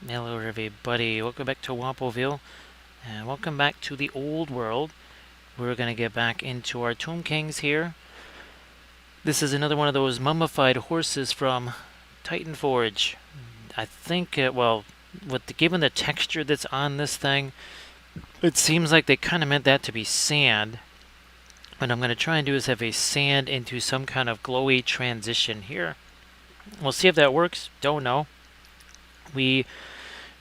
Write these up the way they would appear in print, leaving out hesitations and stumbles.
Hello everybody, welcome back to Wappelville, and welcome back to the old world. We're going to get back into our Tomb Kings here. This is another one of those mummified horses from Titan Forge. I think, given the texture that's on this thing, it seems like they kind of meant that to be sand. What I'm going to try and do is have a sand into some kind of glowy transition here. We'll see if that works, don't know.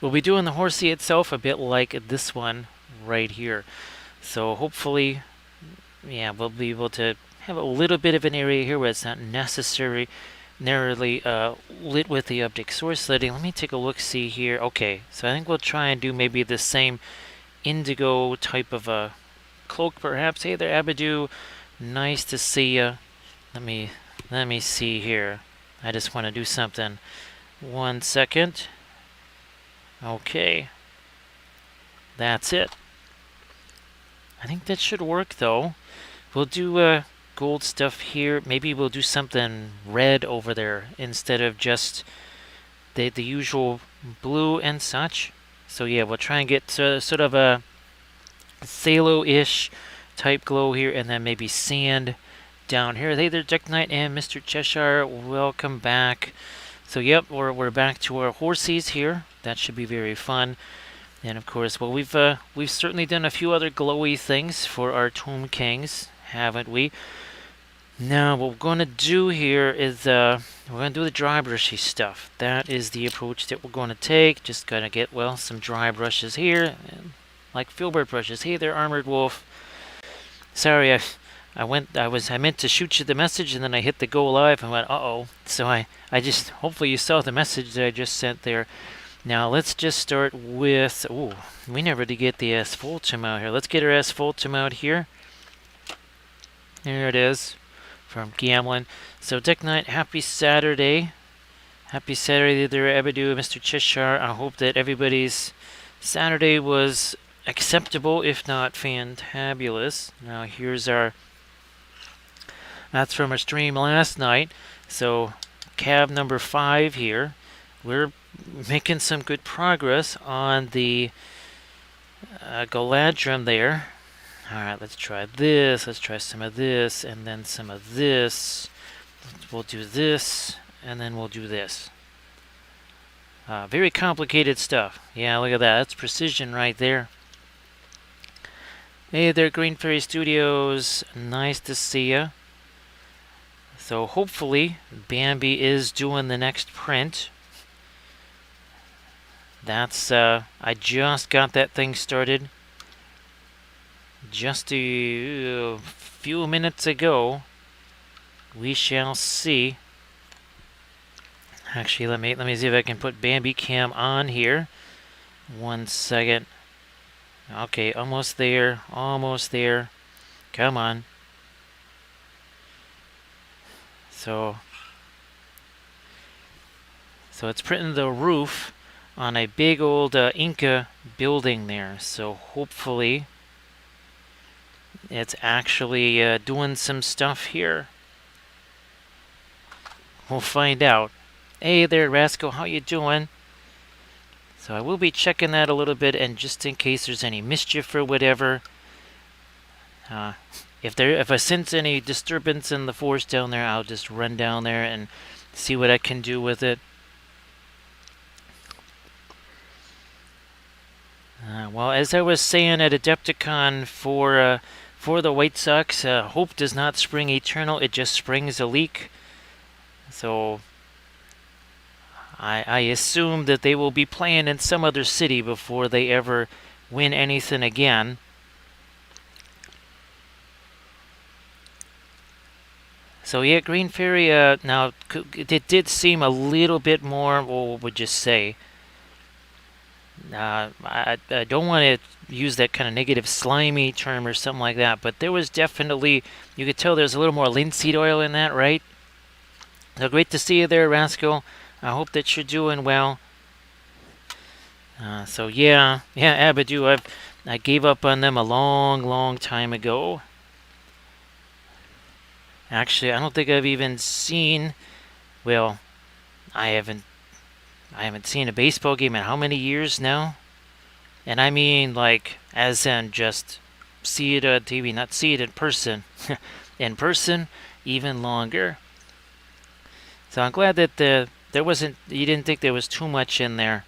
We'll be doing the horsey itself a bit like this one right here. So hopefully, we'll be able to have a little bit of an area here where it's not necessarily narrowly lit with the optic source lighting. Let me take a look-see here. Okay, so I think we'll try and do maybe the same indigo type of a cloak, perhaps. Hey there, Abadu. Nice to see you. Let me see here. I just want to do something. 1 second. Okay. That's it. I think that should work, though. We'll do gold stuff here. Maybe we'll do something red over there instead of just the usual blue and such. So yeah, we'll try and get sort of a phthalo-ish type glow here, and then maybe sand down here. Hey there, Jack Knight and Mr. Cheshire. Welcome back. So yep, we're back to our horsies here. That should be very fun. And of course, well, we've certainly done a few other glowy things for our Tomb Kings, haven't we? Now, what we're going to do here is we're going to do the dry brushy stuff. That is the approach that we're going to take. Just going to get, well, some dry brushes here, like filbert brushes. Hey there, Armored Wolf. Sorry, I meant to shoot you the message, and then I hit the go live and went, uh-oh. So I just, hopefully you saw the message that I just sent there. Now let's just start with, we never did get the asphaltum out here. Let's get our asphaltum out here. There it is, from Gamlin. So Deck Knight, happy Saturday. Happy Saturday there, Abadu, Mr. Cheshire. I hope that everybody's Saturday was acceptable, if not fantabulous. Now here's that's from our stream last night. So cab number 5 here. We're making some good progress on the Galadrim there. Alright, let's try this. Let's try some of this, and then some of this. We'll do this, and then we'll do this. Very complicated stuff. Yeah, look at that. That's precision right there. Hey there, Green Fairy Studios. Nice to see ya. So hopefully, Bambi is doing the next print. That's, I just got that thing started just a few minutes ago. We shall see. Actually, let me see if I can put Bambi Cam on here. 1 second. Okay, almost there, almost there. Come on. So it's printing the roof on a big old Inca building there. So hopefully it's actually doing some stuff here. We'll find out. Hey there, Rascal, how you doing? So I will be checking that a little bit, and just in case there's any mischief or whatever, if I sense any disturbance in the force down there, I'll just run down there and see what I can do with it. Well, as I was saying at Adepticon for the White Sox, hope does not spring eternal, it just springs a leak. So I assume that they will be playing in some other city before they ever win anything again. So yeah, Green Fairy, now it did seem a little bit more, what would you say? I don't want to use that kind of negative slimy term or something like that, but there was definitely, you could tell there's a little more linseed oil in that, right? So great to see you there, Rascal. I hope that you're doing well. So yeah, Abadu, I gave up on them a long time ago. Actually, I don't think I've even seen, well, I haven't I haven't seen a baseball game in how many years now? And I mean, like, as in just see it on TV, not see it in person. In person, even longer. So I'm glad that there wasn't. You didn't think there was too much in there.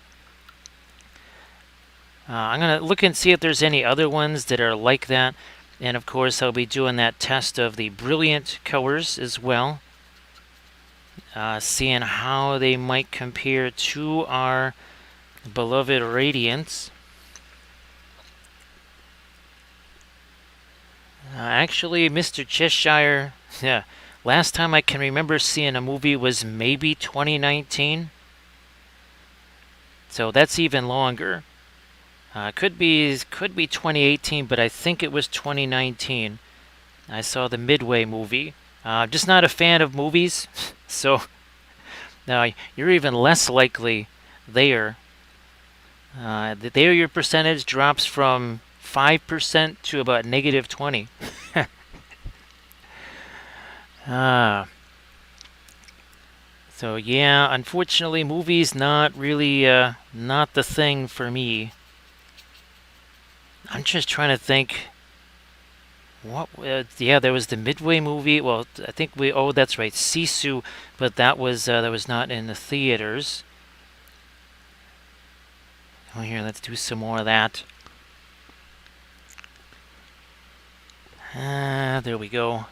I'm gonna look and see if there's any other ones that are like that, and of course I'll be doing that test of the brilliant colors as well, seeing how they might compare to our beloved radiance. Actually, Mr. Cheshire, yeah, last time I can remember seeing a movie was maybe 2019. So that's even longer. Could be 2018, but I think it was 2019. I saw the Midway movie. Just not a fan of movies, so now you're even less likely there. There your percentage drops from 5% to about -20. So yeah, unfortunately, movies not really not the thing for me. I'm just trying to think. What? Yeah, there was the Midway movie. Well, I think we. Oh, that's right, Sisu, but that was not in the theaters. Oh, here, let's do some more of that. There we go.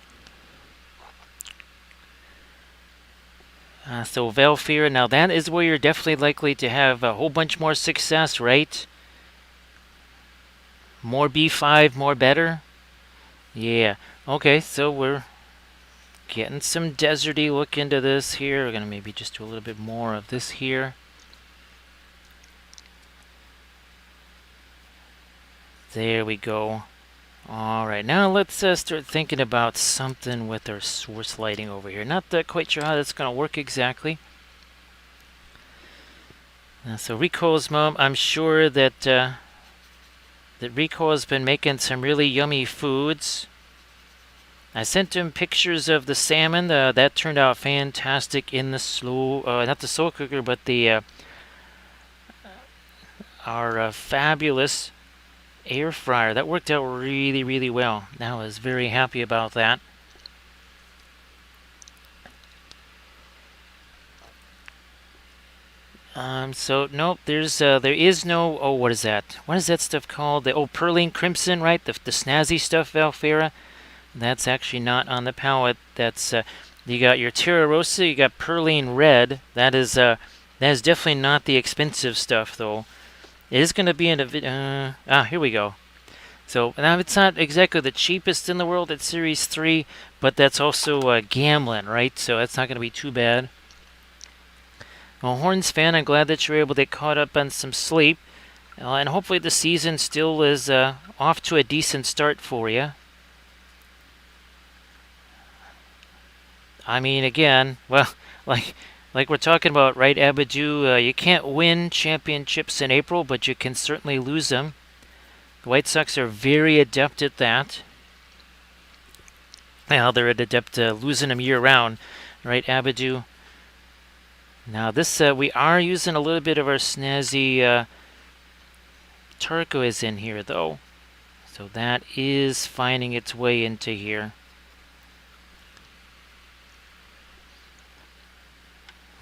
So Valfira, now that is where you're definitely likely to have a whole bunch more success, right? More B5, more better? Yeah. Okay, so we're getting some deserty look into this here. We're going to maybe just do a little bit more of this here. There we go. Alright, now let's start thinking about something with our source lighting over here. Not quite sure how that's going to work exactly. So Rico's mom, I'm sure that Rico has been making some really yummy foods. I sent him pictures of the salmon. That turned out fantastic in the not the slow cooker, but the our fabulous air fryer. That worked out really, really well. I was very happy about that. So nope, there is no. Oh, what is that? What is that stuff called? Perline Crimson, right? The snazzy stuff, Valfira. That's actually not on the palette. That's you got your Terra Rosa, you got Perline Red. That is definitely not the expensive stuff, though. It is going to be in a video. Here we go. So now it's not exactly the cheapest in the world at Series 3, but that's also gambling, right? So that's not going to be too bad. Well, Horns fan, I'm glad that you're able to get caught up on some sleep. And hopefully the season still is off to a decent start for you. I mean, again, well, like we're talking about, right, Abadou? You can't win championships in April, but you can certainly lose them. The White Sox are very adept at that. Well, they're adept at losing them year-round, right, Abadou? Now this, we are using a little bit of our snazzy turquoise in here, though. So that is finding its way into here.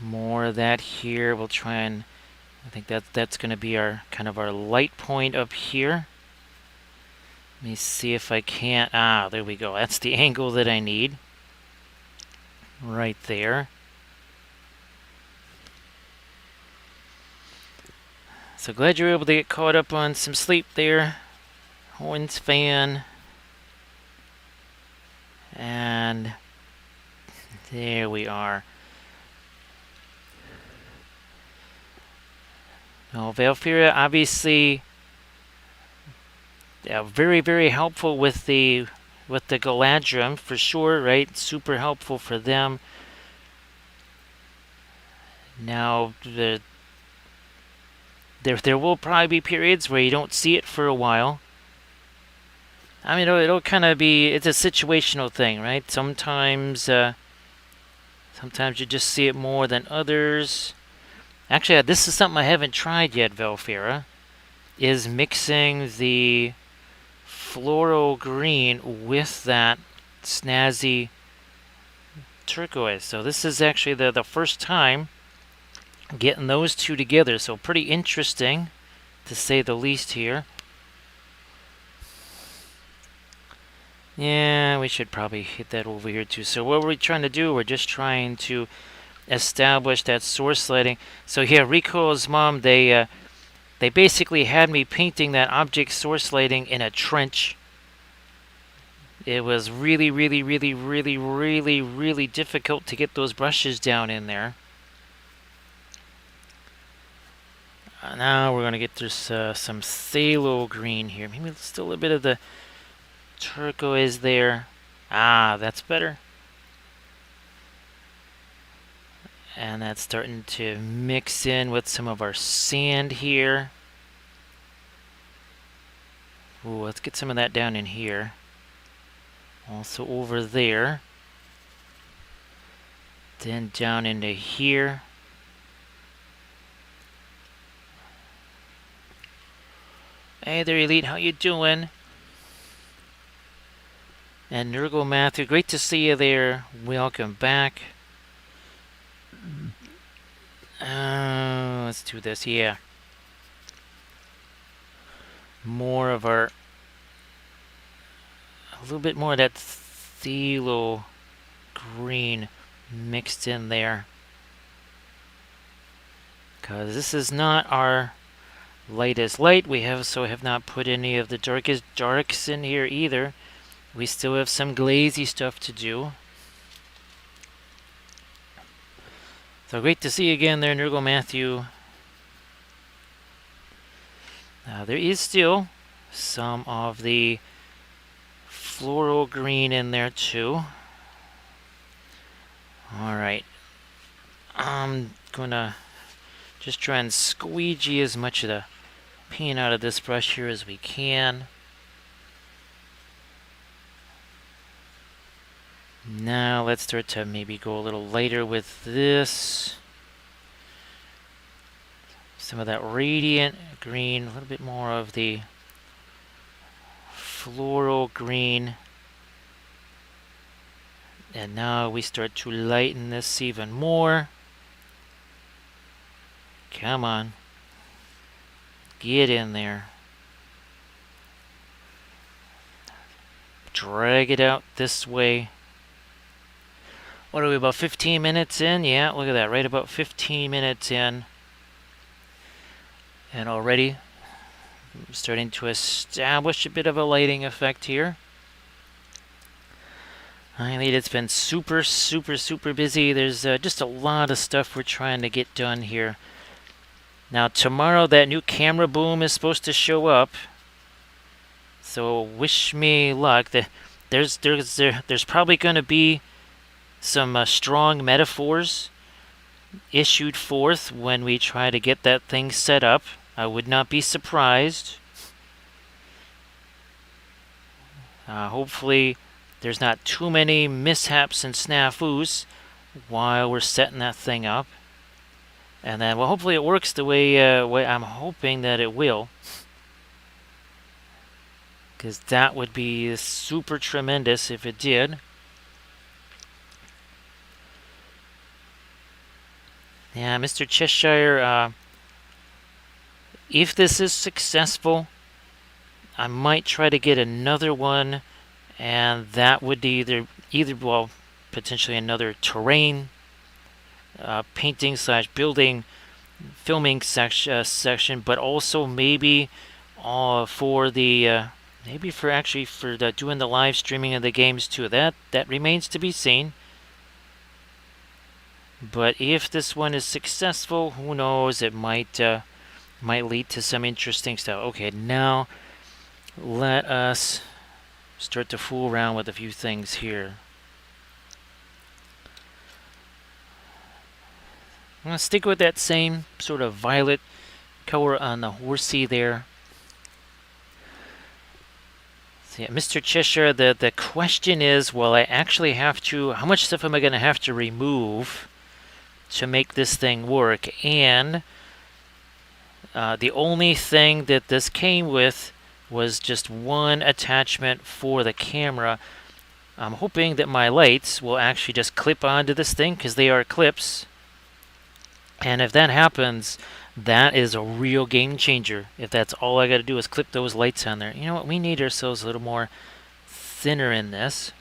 More of that here. We'll try and, I think that's going to be our kind of our light point up here. Let me see if I can't. There we go. That's the angle that I need. Right there. So glad you're able to get caught up on some sleep there, Horns fan. And there we are. Now, Valfira, obviously, very, very helpful with the Galadrim for sure, right? Super helpful for them. Now, there will probably be periods where you don't see it for a while. I mean, it'll kind of be, it's a situational thing, right? Sometimes you just see it more than others. Actually, this is something I haven't tried yet, Velfira, is mixing the floral green with that snazzy turquoise. So this is actually the first time getting those two together. So pretty interesting, to say the least here. Yeah, we should probably hit that over here too. So what we're trying to do, we're just trying to establish that source lighting. So here, Rico's mom, they basically had me painting that object source lighting in a trench. It was really, really, really, really, really, really difficult to get those brushes down in there. Now we're going to get this some phthalo green here. Maybe still a bit of the turquoise there. Ah, that's better. And that's starting to mix in with some of our sand here. Ooh, let's get some of that down in here. Also over there. Then down into here. Hey there, Elite. How you doing? And Nurgle Matthew, great to see you there. Welcome back. Let's do this. Yeah. More of our... A little bit more of that phthalo green mixed in there. Because this is not our lightest light. We have not put any of the darkest darks in here either. We still have some glazy stuff to do. So great to see you again there, Nurgle Matthew. There is still some of the floral green in there too. Alright. I'm gonna just try and squeegee as much of the paint out of this brush here as we can. Now let's start to maybe go a little lighter with this. Some of that radiant green, a little bit more of the floral green. And now we start to lighten this even more. Come on. Get in there. Drag it out this way. What are we, about 15 minutes in? Yeah, look at that, right about 15 minutes in. And already I'm starting to establish a bit of a lighting effect here. I mean, it's been super, super, super busy. There's just a lot of stuff we're trying to get done here. Now, tomorrow that new camera boom is supposed to show up. So wish me luck. There's probably going to be some strong metaphors issued forth when we try to get that thing set up. I would not be surprised. Hopefully there's not too many mishaps and snafus while we're setting that thing up. And then, well, hopefully it works the way I'm hoping that it will. Because that would be super tremendous if it did. Yeah, Mr. Cheshire, if this is successful, I might try to get another one, and that would either well, potentially another terrain painting / building filming section, but also maybe for the doing the live streaming of the games too. That remains to be seen. But if this one is successful, who knows? It might lead to some interesting stuff. Okay, now let us start to fool around with a few things here. I'm going to stick with that same sort of violet color on the horsey there. So yeah, Mr. Cheshire, the question is, will I actually have to, how much stuff am I going to have to remove to make this thing work. And the only thing that this came with was just one attachment for the camera. I'm hoping that my lights will actually just clip onto this thing, because they are clips. And if that happens, that is a real game changer. If that's all I got to do is clip those lights on there. You know what? We need ourselves a little more thinner in this.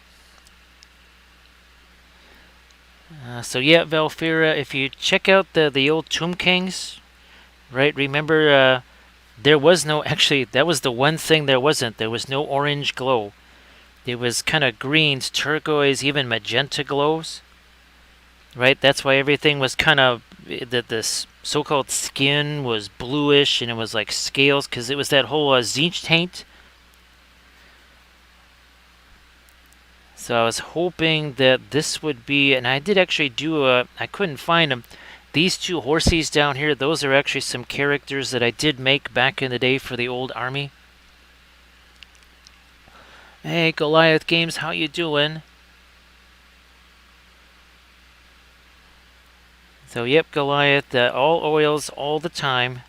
So yeah, Valfira, if you check out the old Tomb Kings, right? Remember, there was no, actually, that was the one thing there wasn't. There was no orange glow. It was kind of greens, turquoise, even magenta glows. Right? That's why everything was kind of, this so-called skin was bluish, and it was like scales, because it was that whole zinc taint. So I was hoping that this would be, and I did actually do I couldn't find them. These two horsies down here, those are actually some characters that I did make back in the day for the old army. Hey, Goliath Games, how you doing? So yep, Goliath, all oils all the time.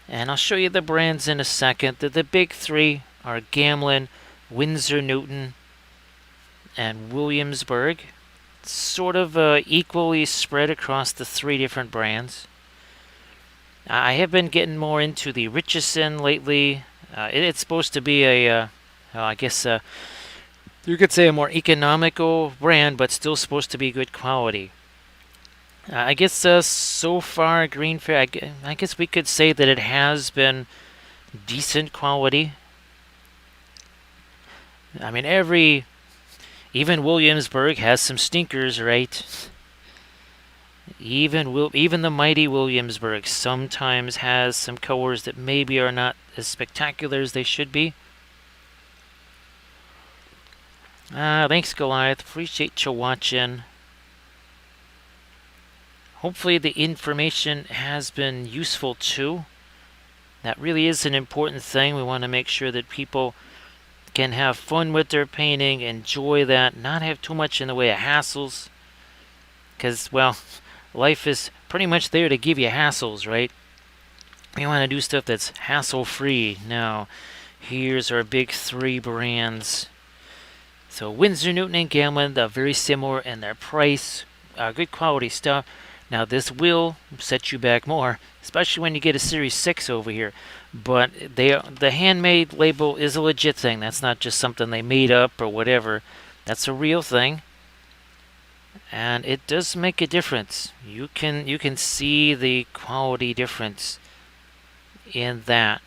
And I'll show you the brands in a second. The big three are Gamlin, Winsor Newton, and Williamsburg. Sort of equally spread across the three different brands. I have been getting more into the Richardson lately. It's supposed to be a, I guess you could say a more economical brand, but still supposed to be good quality. I guess so far, Green Fair, I guess we could say that it has been decent quality. I mean, even Williamsburg has some stinkers, right? Even the mighty Williamsburg sometimes has some colors that maybe are not as spectacular as they should be. Thanks, Goliath. Appreciate you watching. Hopefully the information has been useful too. That really is an important thing. We want to make sure that people can have fun with their painting, enjoy that, not have too much in the way of hassles. Because, well, life is pretty much there to give you hassles, right? We want to do stuff that's hassle-free. Now, here's our big three brands. So Winsor, Newton, and Gamlin, they're very similar in their price. Good quality stuff. Now this will set you back more, especially when you get a Series 6 over here. But the handmade label is a legit thing. That's not just something they made up or whatever. That's a real thing. And it does make a difference. You can see the quality difference in that.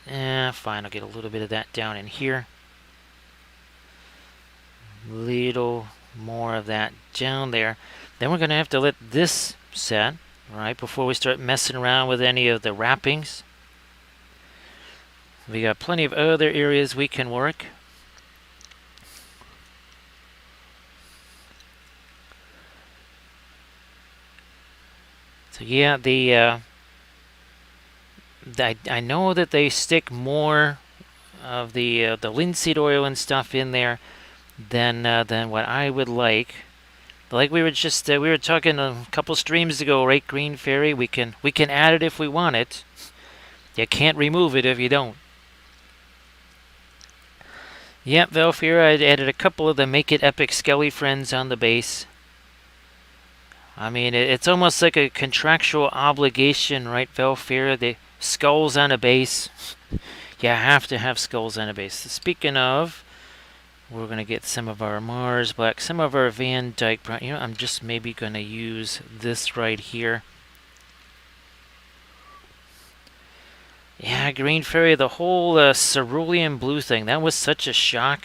Fine, I'll get a little bit of that down in here. Little more of that down there. Then we're going to have to let this set, right, before we start messing around with any of the wrappings. We got plenty of other areas we can work. So yeah, I know that they stick more of the linseed oil and stuff in there than what I would like. Like we were just we were talking a couple streams ago, right? Green Fairy, we can add it if we want it. You can't remove it if you don't. Yep, Valfira, I added a couple of the Make It Epic Skelly friends on the base. I mean, it's almost like a contractual obligation, right, Valfira? The skulls on a base. You have to have skulls on a base. Speaking of, we're going to get some of our Mars Black, some of our Van Dyke Brown. You know, I'm just maybe going to use this right here. Yeah, Green Fairy, the whole cerulean blue thing, that was such a shock.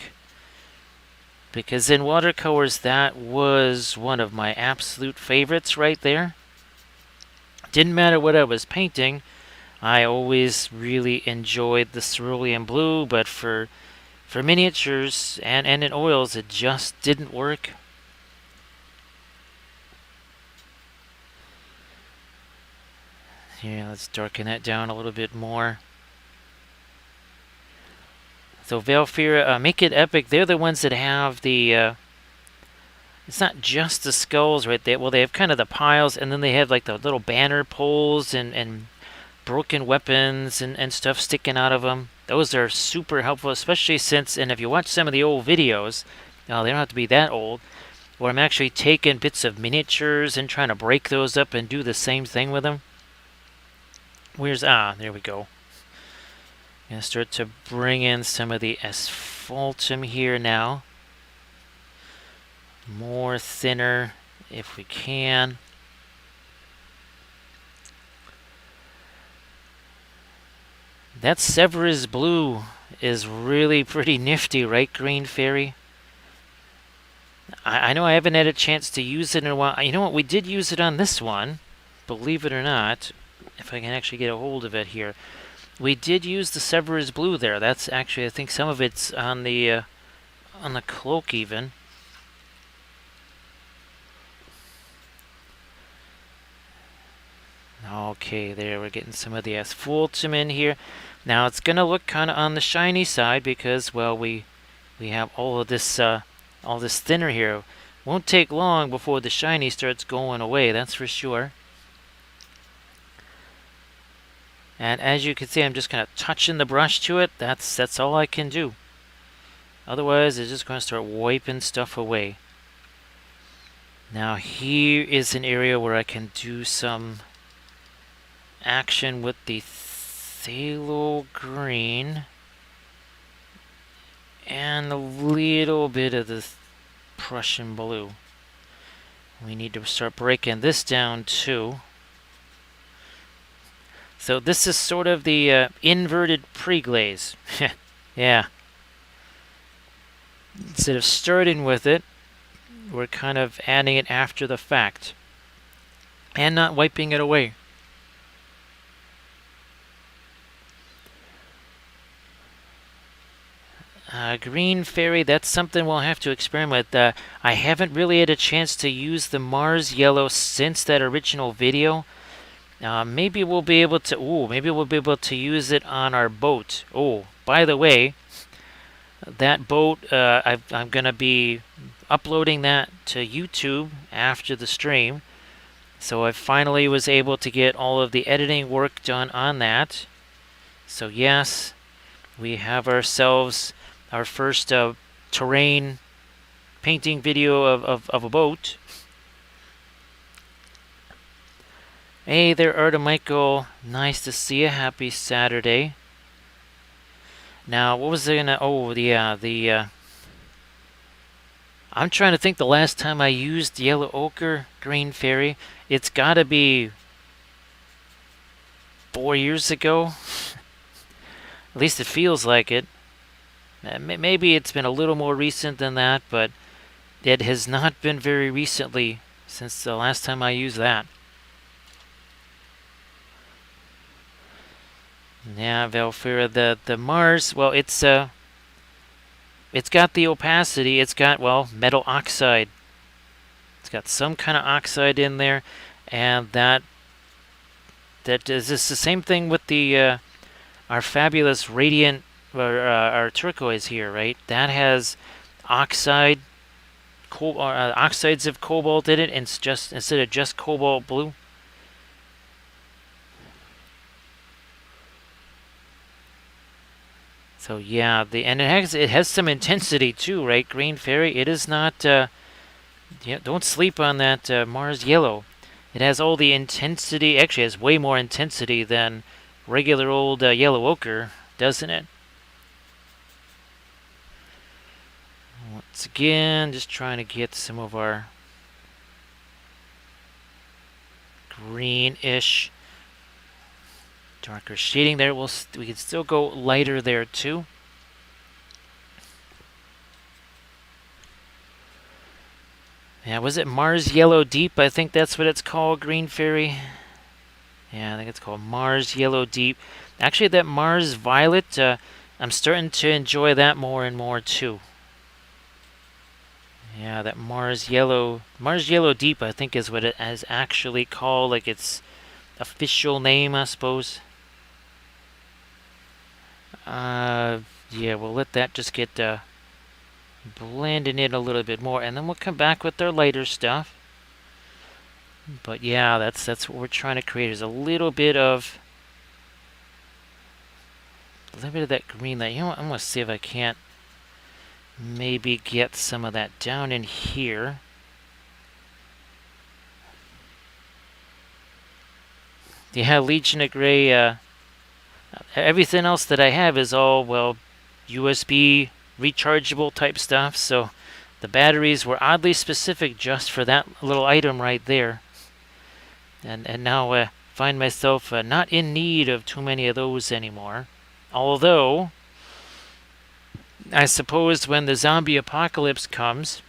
Because in watercolors, that was one of my absolute favorites right there. Didn't matter what I was painting, I always really enjoyed the cerulean blue, but for miniatures and in oils, it just didn't work. Here, let's darken that down a little bit more. So Valfira, Make It Epic, they're the ones that have the it's not just the skulls right there. Well, they have kind of the piles, and then they have like the little banner poles and broken weapons and stuff sticking out of them. Those are super helpful, especially since, and if you watch some of the old videos, they don't have to be that old, where I'm actually taking bits of miniatures and trying to break those up and do the same thing with them. There we go. Gonna start to bring in some of the asphaltum here now. More thinner if we can. That Severus blue is really pretty nifty, right, Green Fairy? I know I haven't had a chance to use it in a while. You know what? We did use it on this one, believe it or not. If I can actually get a hold of it here. We did use the Severus blue there. That's actually, I think some of it's on the cloak even. Okay, there, we're getting some of the asphaltum in here. Now it's gonna look kind of on the shiny side because, well, we have all this thinner here. Won't take long before the shiny starts going away, that's for sure. And as you can see, I'm just kind of touching the brush to it. That's all I can do. Otherwise, it's just going to start wiping stuff away. Now here is an area where I can do some action with the phthalo green and a little bit of the Prussian blue. We need to start breaking this down too. So this is sort of the inverted pre-glaze. Yeah. Instead of starting with it, we're kind of adding it after the fact and not wiping it away. Green Fairy, that's something we'll have to experiment with. I haven't really had a chance to use the Mars yellow since that original video. Maybe we'll be able to use it on our boat. Oh, by the way, that boat, I'm going to be uploading that to YouTube after the stream. So I finally was able to get all of the editing work done on that. So yes, we have ourselves our first terrain painting video of a boat. Hey there, Arta Michael. Nice to see you. Happy Saturday. Now, what was I gonna... Oh, yeah, I'm trying to think the last time I used yellow ochre, Green Fairy. It's gotta be 4 years ago. At least it feels like it. Maybe it's been a little more recent than that, but it has not been very recently since the last time I used that. Yeah, Valfira, the Mars, well, it's got the opacity, it's got, well, metal oxide. It's got some kind of oxide in there, and that is this the same thing with the our fabulous radiant, our turquoise here, right? That has oxides of cobalt in it, and it's just instead of just cobalt blue. So yeah, and it has some intensity too, right? Green Fairy. It is not. Don't sleep on that Mars yellow. It has all the intensity. Actually, it has way more intensity than regular old yellow ochre, doesn't it? Once again, just trying to get some of our greenish, darker shading there. We can still go lighter there too. Yeah, was it Mars Yellow Deep? I think that's what it's called, Green Fairy. Yeah, I think it's called Mars Yellow Deep. Actually, that Mars Violet, I'm starting to enjoy that more and more too. Yeah, that Mars Yellow Deep, I think is what it is actually called, like its official name, I suppose. Yeah, we'll let that just get blending it a little bit more, and then we'll come back with our lighter stuff. But yeah, that's what we're trying to create, is a little bit of that green light. You know what, I'm going to see if I can't maybe get some of that down in here. Yeah, Legion of Grey, everything else that I have is all, well, USB rechargeable type stuff, so the batteries were oddly specific just for that little item right there. And now find myself not in need of too many of those anymore. Although, I suppose when the zombie apocalypse comes,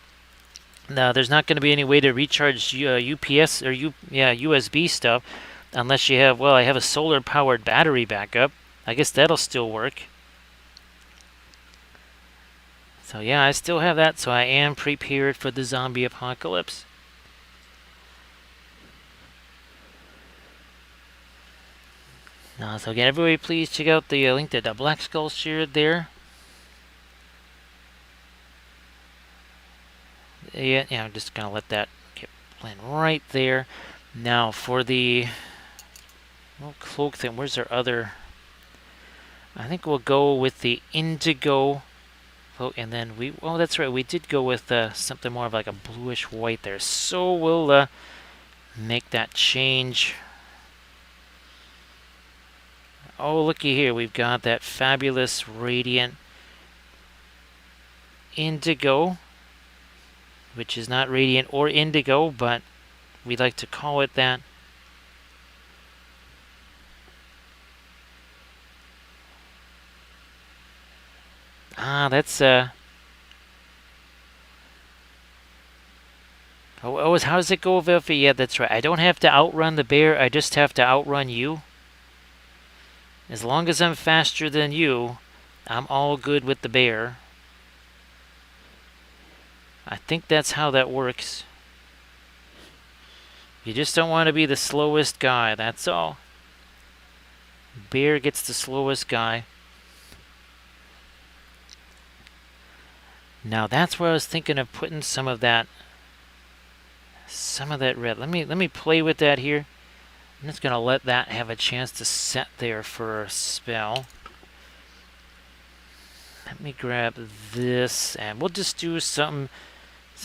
there's not going to be any way to recharge UPS or USB stuff unless you have, well, I have a solar powered battery backup. I guess that'll still work. So yeah, I still have that, so I am prepared for the zombie apocalypse. So again, everybody please check out the link that the Black Skull shared there. Yeah, I'm just going to let that blend right there. Now for the cloak thing, where's our other? I think we'll go with the indigo. Oh, and then oh, that's right, we did go with something more of like a bluish white there. So we'll make that change. Oh, looky here, we've got that fabulous radiant indigo, which is not radiant or indigo, but we like to call it that. That's how does it go, Velvet? Yeah, that's right. I don't have to outrun the bear, I just have to outrun you. As long as I'm faster than you, I'm all good with the bear. I think that's how that works. You just don't want to be the slowest guy, that's all. Bear gets the slowest guy. Now that's where I was thinking of putting some of that red. Let me play with that here. I'm just gonna let that have a chance to set there for a spell. Let me grab this, and we'll just do something.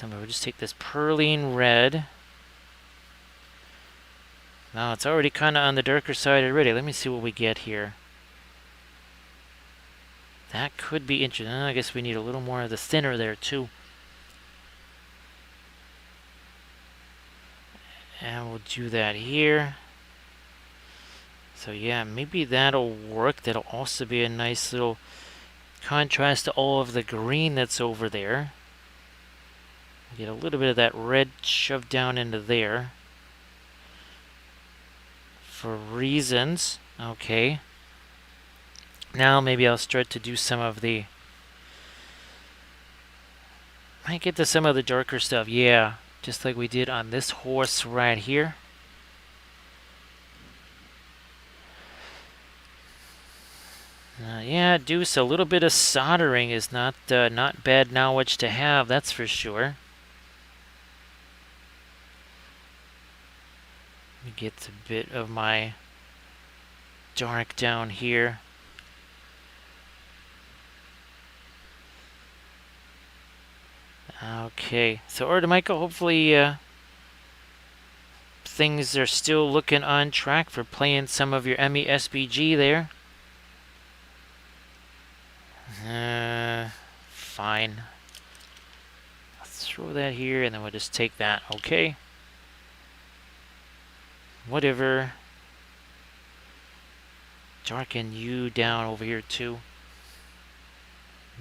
We'll just take this perline red. Now it's already kind of on the darker side already. Let me see what we get here. That could be interesting. I guess we need a little more of the thinner there too. And we'll do that here. So yeah, maybe that'll work. That'll also be a nice little contrast to all of the green that's over there. Get a little bit of that red shoved down into there. For reasons. Okay. Now maybe I'll start to do some of the... Might get to some of the darker stuff. Yeah, just like we did on this horse right here. Yeah, Deuce, a little bit of soldering is not bad knowledge to have, that's for sure. Let me get a bit of my dark down here. Okay, so Order Michael, hopefully things are still looking on track for playing some of your MESBG there. Fine. Let's throw that here, and then we'll just take that. Okay. Whatever. Darken you down over here too.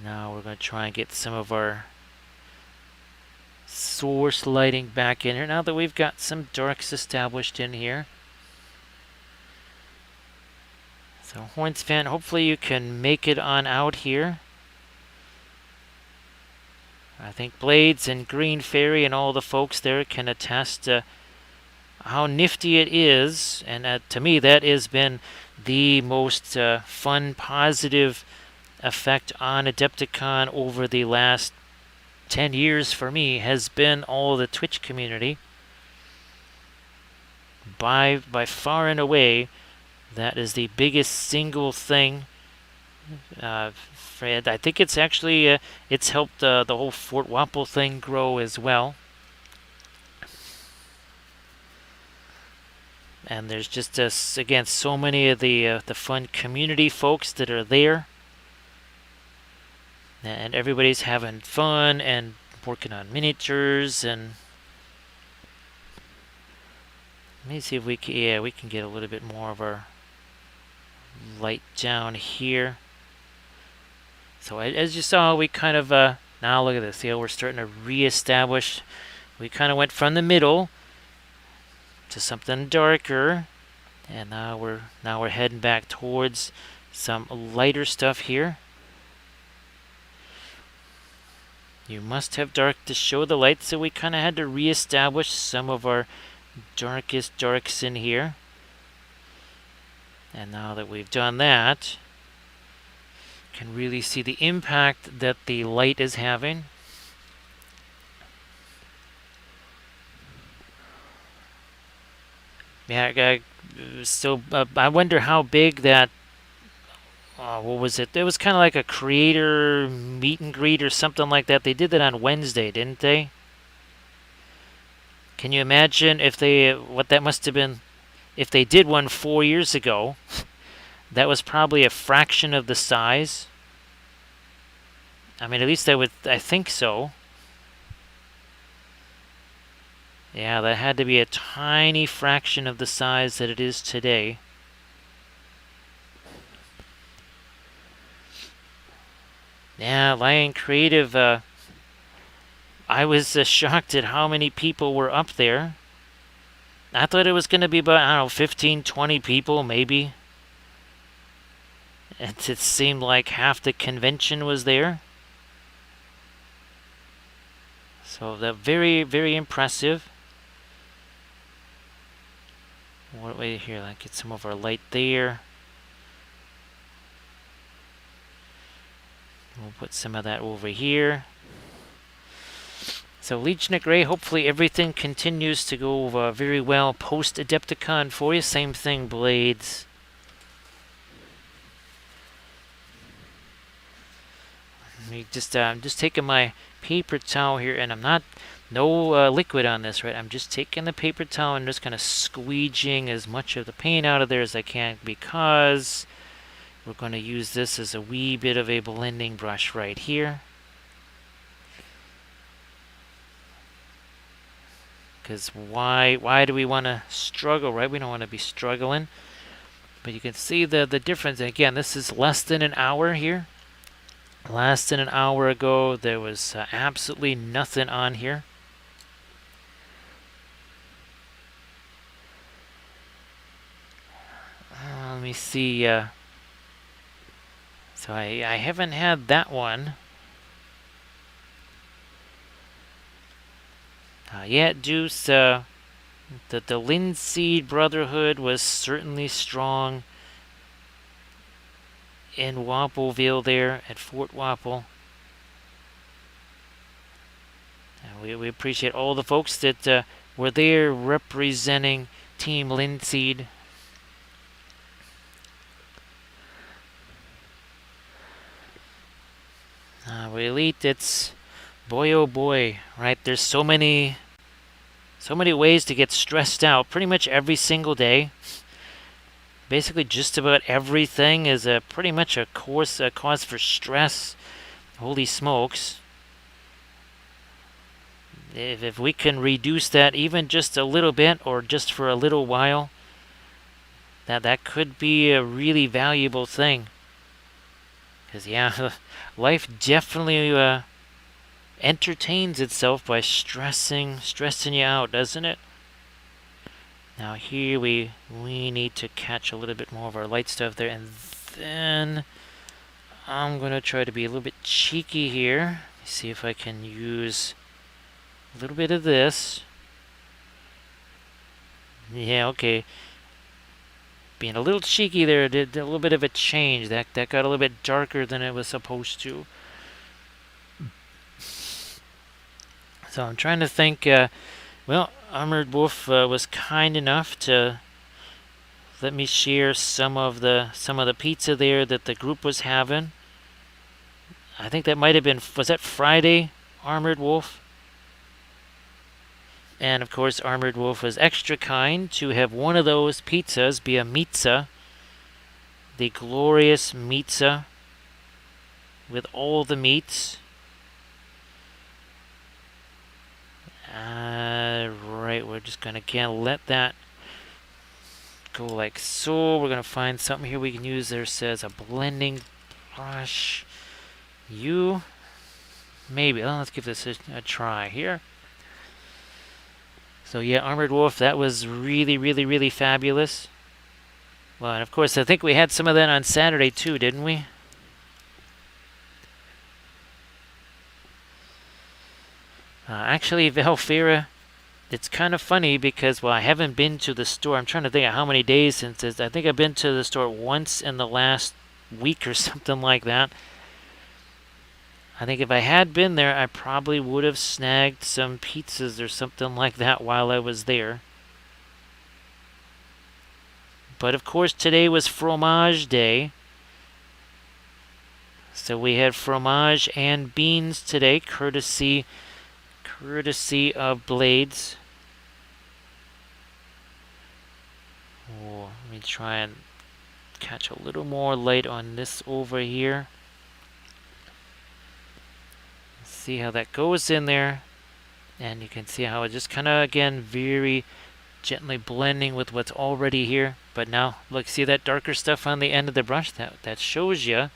Now we're going to try and get some of our source lighting back in here. Now that we've got some darks established in here. So Horns fan, hopefully you can make it on out here. I think Blades and Green Fairy and all the folks there can attest to how nifty it is. And to me, that has been the most fun, positive effect on Adepticon over the last 10 years for me has been all the Twitch community. By far and away, that is the biggest single thing. Fred, I think it's actually it's helped the whole Fort Wappel thing grow as well. And there's just again so many of the fun community folks that are there, and everybody's having fun and working on miniatures. And let me see if we can, we can get a little bit more of our light down here. So as you saw, we kind of now look at this. See how we're starting to reestablish. We kind of went from the middle to something darker, and now we're heading back towards some lighter stuff here. You must have dark to show the light, so we kind of had to reestablish some of our darkest darks in here. And now that we've done that, you can really see the impact that the light is having. Yeah, so I wonder how big that, what was it? It was kind of like a creator meet and greet or something like that. They did that on Wednesday, didn't they? Can you imagine if what that must have been, if they did one 4 years ago? That was probably a fraction of the size. I mean, at least I think so. Yeah, that had to be a tiny fraction of the size that it is today. Yeah, Lion Creative, I was shocked at how many people were up there. I thought it was going to be about, I don't know, 15, 20 people, maybe. It seemed like half the convention was there. So that very, very impressive. Wait here, let's get some of our light there. We'll put some of that over here. So Legion of Grey, hopefully everything continues to go very well post-Adepticon for you. Same thing, Blades. I'm just taking my paper towel here, and I'm not, no liquid on this, right? I'm just taking the paper towel and just kind of squeegeeing as much of the paint out of there as I can, because we're going to use this as a wee bit of a blending brush right here. Because why do we want to struggle, right? We don't want to be struggling. But you can see the difference. Again, this is less than an hour here. Less than an hour ago, there was absolutely nothing on here. Let me see. So I haven't had that one yet, Deuce. The Linseed Brotherhood was certainly strong in Wappelville there at Fort Wappel. We appreciate all the folks that were there representing Team Linseed. Elite, it's boy oh boy, right? There's so many ways to get stressed out pretty much every single day. Basically, just about everything is pretty much a cause for stress. Holy smokes. If we can reduce that even just a little bit, or just for a little while, that could be a really valuable thing. Because, yeah, life definitely entertains itself by stressing you out, doesn't it? Now here we need to catch a little bit more of our light stuff there, and then I'm going to try to be a little bit cheeky here. See if I can use a little bit of this. Yeah, okay. Being a little cheeky there did a little bit of a change. That got a little bit darker than it was supposed to. So I'm trying to think. Well, Armored Wolf was kind enough to let me share some of the pizza there that the group was having. I think that might have been, was that Friday, Armored Wolf? And of course, Armored Wolf was extra kind to have one of those pizzas be a mitza, the glorious mitza with all the meats. Right, we're just gonna again let that go like so. We're gonna find something here we can use. There says a blending brush. Maybe. Well, let's give this a try here. So yeah, Armored Wolf, that was really, really, really fabulous. Well, and of course, I think we had some of that on Saturday too, didn't we? Actually, Valfera, it's kind of funny because, well, I haven't been to the store. I'm trying to think of how many days since this. I think I've been to the store once in the last week or something like that. I think if I had been there, I probably would have snagged some pizzas or something like that while I was there. But of course, today was fromage day. So we had fromage and beans today, courtesy of Blades. Oh, let me try and catch a little more light on this over here. See how that goes in there. And you can see how it just kind of, again, very gently blending with what's already here. But now, look, see that darker stuff on the end of the brush? That shows you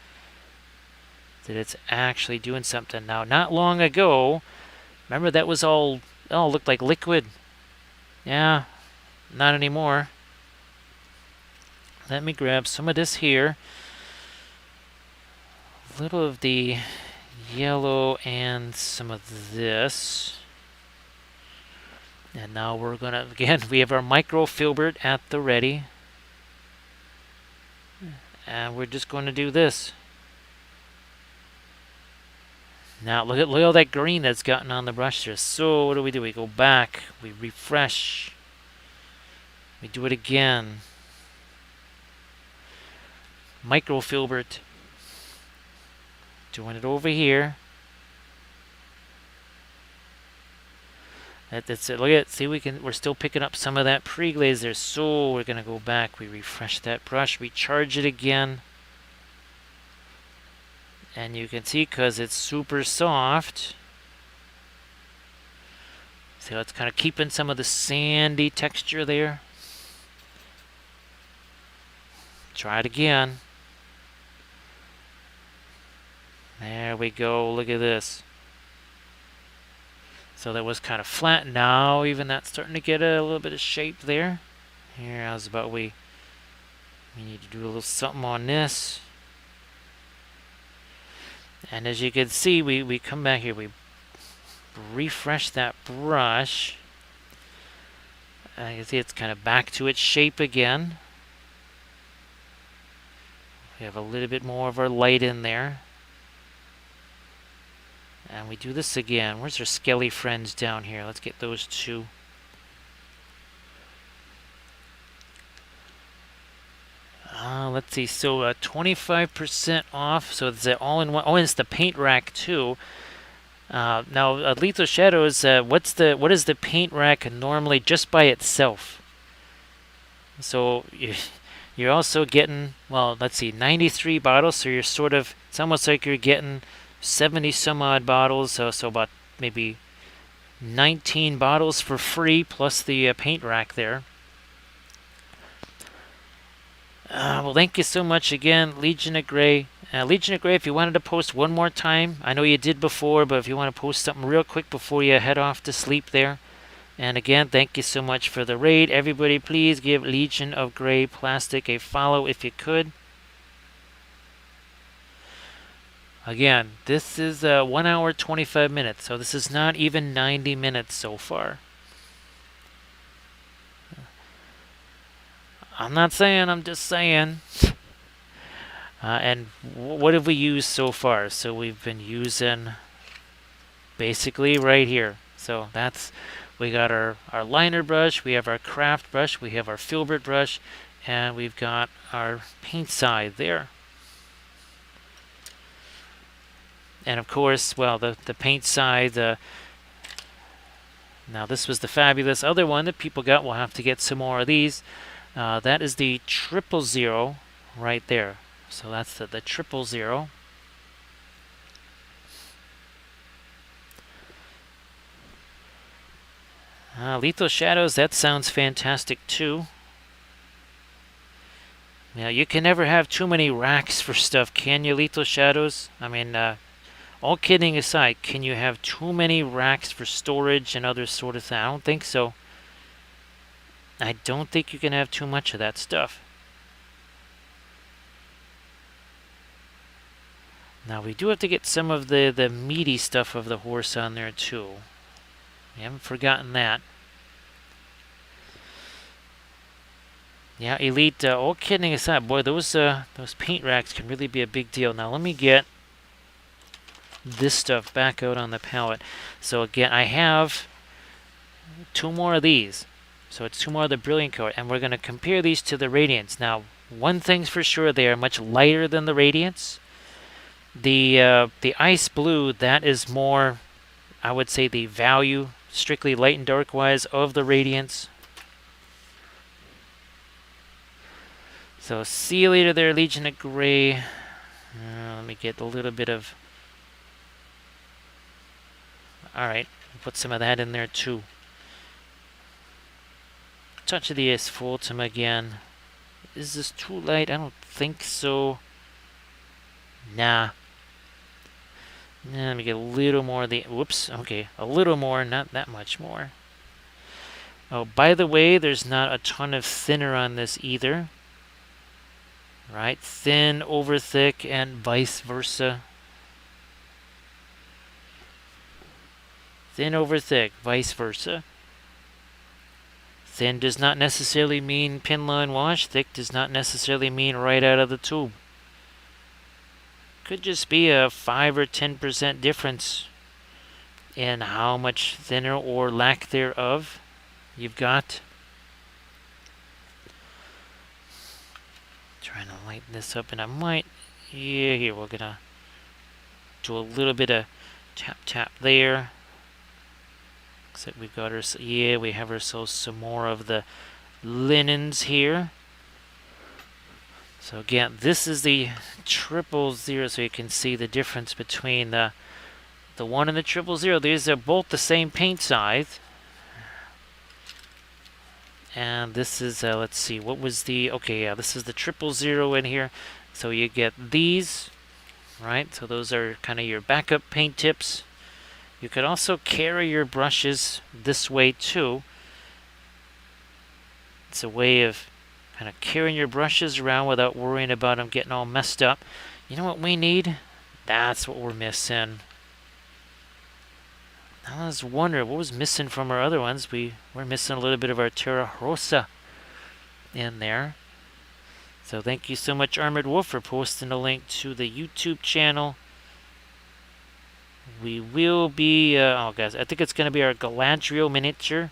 that it's actually doing something. Now, not long ago, remember that was all looked like liquid. Yeah, not anymore. Let me grab some of this here. A little of the yellow and some of this. And now we're gonna, again, we have our microfilbert at the ready. And we're just going to do this. Now look at all that green that's gotten on the brush there. So what do? We go back, we refresh, we do it again. Microfilbert. Doing it over here. That's it. Look at it. See, we're still picking up some of that pre-glaze there. So we're gonna go back, we refresh that brush, we charge it again. And you can see, because it's super soft, see how it's kind of keeping some of the sandy texture there. Try it again. There we go. Look at this. So that was kind of flat. Now even that's starting to get a little bit of shape there. Here, how's about we need to do a little something on this. And as you can see, we come back here, we refresh that brush. And you can see it's kind of back to its shape again. We have a little bit more of our light in there. And we do this again. Where's our skelly friends down here? Let's get those two. Let's see, so 25% off, so it's all-in-one. Oh, and it's the paint rack too. Now, Lethal Shadows, what is the paint rack normally just by itself? So you're also getting, well, let's see, 93 bottles, so you're sort of, it's almost like you're getting 70 some odd bottles, so about maybe 19 bottles for free, plus the paint rack there. Well, thank you so much again, Legion of Grey. Legion of Grey, if you wanted to post one more time, I know you did before, but if you want to post something real quick before you head off to sleep there. And again, thank you so much for the raid. Everybody, please give Legion of Grey Plastic a follow if you could. Again, this is 1 hour 25 minutes, so this is not even 90 minutes so far. I'm not saying, I'm just saying. And what have we used so far? So we've been using basically right here. So that's, we got our liner brush, we have our craft brush, we have our filbert brush, and we've got our paint side there. And of course, well, the paint side, now this was the fabulous other one that people got. We'll have to get some more of these. That is the 000 right there. So that's the 000. Lethal Shadows, that sounds fantastic too. Yeah, you can never have too many racks for stuff, can you, Lethal Shadows? I mean, all kidding aside, can you have too many racks for storage and other sort of thing? I don't think so. I don't think you can have too much of that stuff. Now, we do have to get some of the meaty stuff of the horse on there too. We haven't forgotten that. Yeah, Elite, all kidding aside, boy, those paint racks can really be a big deal. Now, let me get this stuff back out on the palette. So again, I have 2 more of these. So it's 2 more of the Brilliant Coat, and we're going to compare these to the Radiance. Now, one thing's for sure, they are much lighter than the Radiance. The Ice Blue, that is more, I would say, the value, strictly light and dark wise, of the Radiance. So see you later there, Legion of Grey. Let me get a little bit of... Alright, put some of that in there too. Touch of the Asphaltum again. Is this too light? I don't think so. Nah. Let me get a little more of the... Whoops, okay. A little more, not that much more. Oh, by the way, there's not a ton of thinner on this either. Right? Thin over thick and vice versa. Thin over thick, vice versa. Thin does not necessarily mean pin line wash. Thick does not necessarily mean right out of the tube. Could just be a 5 or 10% difference in how much thinner or lack thereof you've got. Trying to lighten this up, and I might, yeah, here we're gonna do a little bit of tap there. Looks like we've got we have ourselves some more of the linens here. So again, this is the 000, so you can see the difference between the 1 and the 000. These are both the same paint size. And this is, let's see, what was the, okay, yeah, this is the 000 in here. So you get these, right? So those are kind of your backup paint tips. You could also carry your brushes this way too. It's a way of kind of carrying your brushes around without worrying about them getting all messed up. You know what we need? That's what we're missing. I was wondering what was missing from our other ones. We're missing a little bit of our Terra Rosa in there. So thank you so much, Armored Wolf, for posting a link to the YouTube channel. We will be, oh guys, I think it's going to be our Galadriel miniature.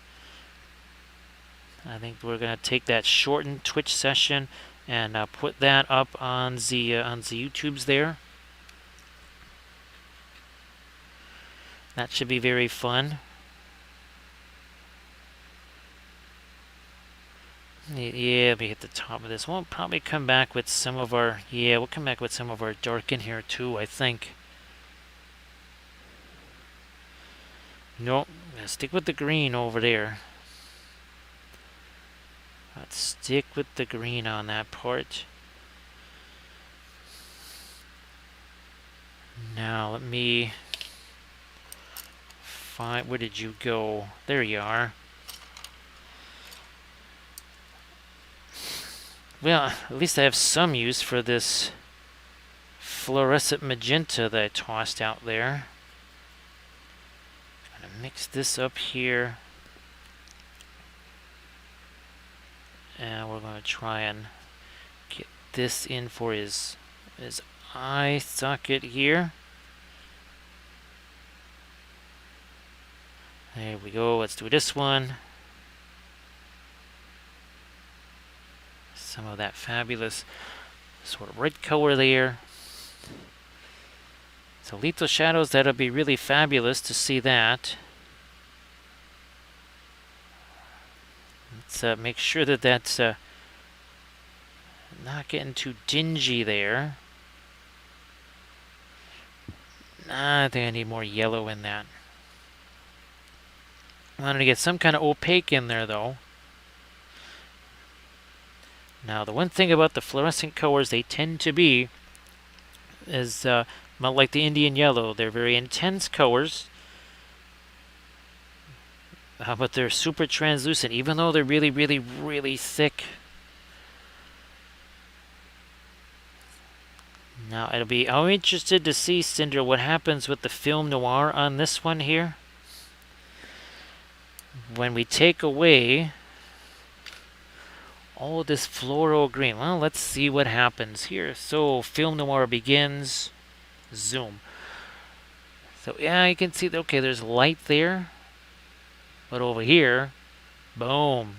I think we're going to take that shortened Twitch session and put that up on the YouTubes there. That should be very fun. Yeah, let me hit the top of this. We'll probably come back with some of our, we'll come back with some of our dark in here too, I think. Nope, stick with the green over there. Let's stick with the green on that part. Now let me find, where did you go? There you are. Well, at least I have some use for this fluorescent magenta that I tossed out there. I'm gonna mix this up here. And we're going to try and get this in for his eye socket here. There we go. Let's do this one. Some of that fabulous sort of red color there. So lethal shadows, that'll be really fabulous to see that. Let's make sure that that's not getting too dingy there. I think I need more yellow in that. I wanted to get some kind of opaque in there, though. Now, the one thing about the fluorescent colors they tend to be is like the Indian yellow. They're very intense colors, but they're super translucent, even though they're really, really, really thick. Now, I'm interested to see, Cinder, what happens with the film noir on this one here. When we take away all this floral green. Well, let's see what happens here. So, film noir begins. Zoom. So, yeah, you can see, okay, there's light there. But over here, boom.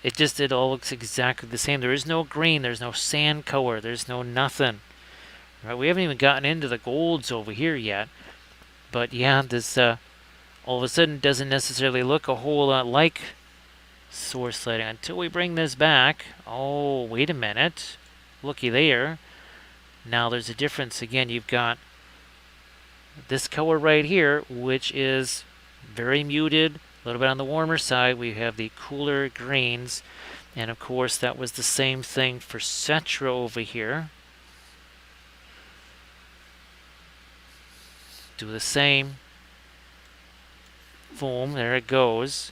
It all looks exactly the same. There is no green. There's no sand color. There's no nothing. Right? We haven't even gotten into the golds over here yet. But yeah, this all of a sudden doesn't necessarily look a whole lot like source lighting until we bring this back. Oh, wait a minute. Looky there. Now there's a difference. Again, you've got this color right here, which is very muted, a little bit on the warmer side. We have the cooler greens. And of course, that was the same thing for Cetra over here. Do the same. Boom, there it goes.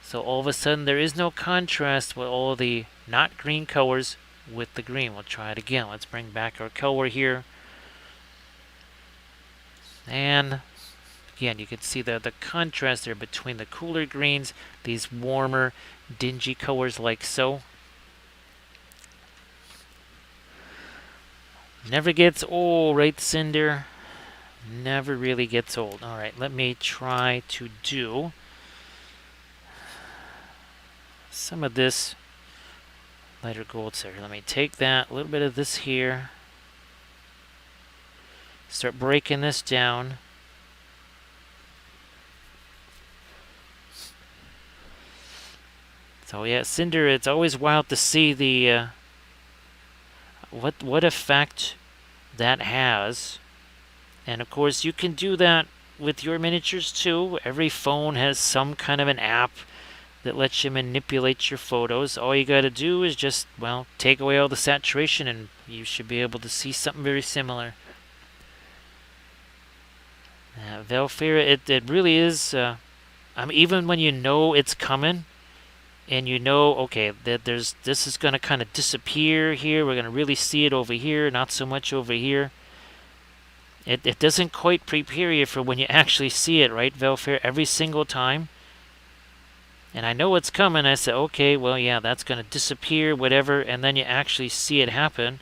So all of a sudden, there is no contrast with all the not green colors with the green. We'll try it again. Let's bring back our color here. And again, you can see the contrast there between the cooler greens, these warmer, dingy colors like so. Never gets old, right, Cinder? Never really gets old. All right, let me try to do some of this lighter gold here. Let me take that, a little bit of this here. Start breaking this down. So yeah, Cinder, it's always wild to see the what effect that has. And of course, you can do that with your miniatures too. Every phone has some kind of an app that lets you manipulate your photos. All you got to do is just, well, take away all the saturation and you should be able to see something very similar. Velfira, it really is, even when you know it's coming, and you know, okay, that this is going to kind of disappear here, we're going to really see it over here, not so much over here. It doesn't quite prepare you for when you actually see it, right, Velfira, every single time. And I know it's coming. I say, okay, well, yeah, that's going to disappear, whatever. And then you actually see it happen.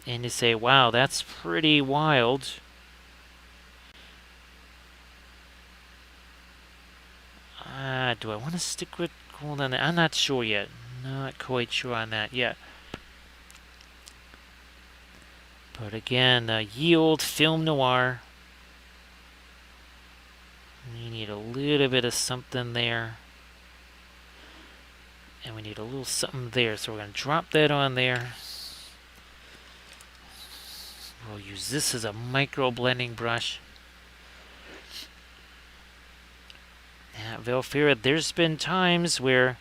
And you say, wow, that's pretty wild. Do I want to stick with gold on that? I'm not sure yet. Not quite sure on that yet. But again, yield, film noir. We need a little bit of something there. And we need a little something there. So we're going to drop that on there. We'll use this as a micro blending brush. Yeah, Velfira, there's been times where